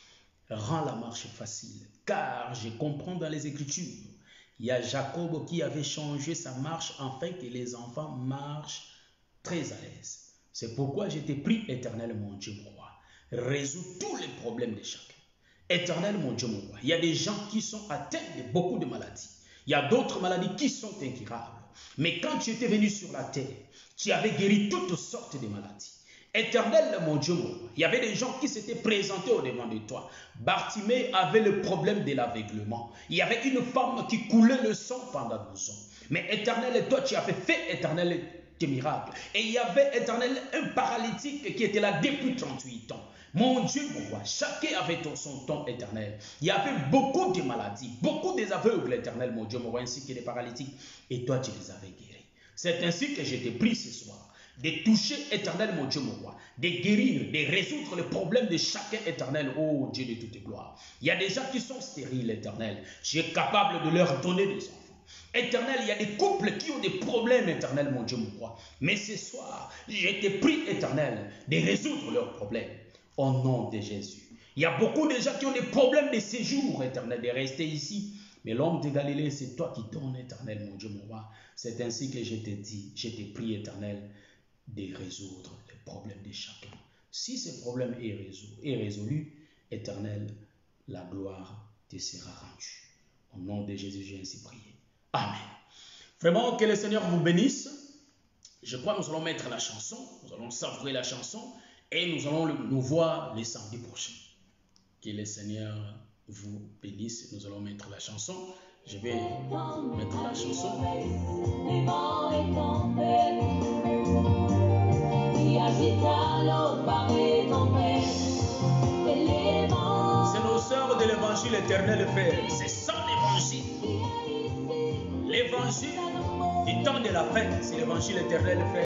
A: rends la marche facile, car je comprends dans les Écritures, il y a Jacob qui avait changé sa marche afin que les enfants marchent très à l'aise. C'est pourquoi je t'ai pris, Éternel mon Dieu, mon roi. Résous tous les problèmes de chacun. Éternel mon Dieu, mon roi, il y a des gens qui sont atteints de beaucoup de maladies. Il y a d'autres maladies qui sont incurables. Mais quand tu étais venu sur la terre, tu avais guéri toutes sortes de maladies. Éternel mon Dieu, mon roi, il y avait des gens qui s'étaient présentés au-devant de toi. Bartimée avait le problème de l'aveuglement. Il y avait une femme qui coulait le sang pendant 12 ans. Mais Éternel, toi, tu as fait, Éternel, tes miracles. Et il y avait, Éternel, un paralytique qui était là depuis 38 ans. Mon Dieu, mon roi, chacun avait son temps éternel. Il y avait beaucoup de maladies, beaucoup des aveugles, Éternel, mon Dieu, mon roi, ainsi que des paralytiques. Et toi, tu les avais guéris. C'est ainsi que je t'ai pris ce soir, de toucher, Éternel, mon Dieu, mon roi, de guérir, de résoudre les problèmes de chacun, Éternel, ô Dieu de toute gloire. Il y a des gens qui sont stériles, Éternel. Tu es capable de leur donner des enfants. Éternel, il y a des couples qui ont des problèmes, Éternel, mon Dieu, mon roi. Mais ce soir, je t'ai pris, Éternel, de résoudre leurs problèmes. Au nom de Jésus. Il y a beaucoup de gens qui ont des problèmes de séjour, Éternel, de rester ici. Mais l'homme de Galilée, c'est toi qui donnes, Éternel, mon Dieu, mon roi. C'est ainsi que je t'ai dit, je t'ai pris, Éternel, de résoudre les problèmes de chacun. Si ce problème est résolu, Éternel, la gloire te sera rendue. Au nom de Jésus, j'ai ainsi prié. Amen. Vraiment, que le Seigneur vous bénisse. Je crois que nous allons mettre la chanson, nous allons savourer la chanson et nous allons nous voir les samedis prochains. Que le Seigneur vous bénisse. Nous allons mettre la chanson. Je vais mettre la chanson. C'est nos sœurs de l'évangile éternel Père. C'est ça l'évangile. L'évangile du temps de la fête, c'est l'évangile éternel Père.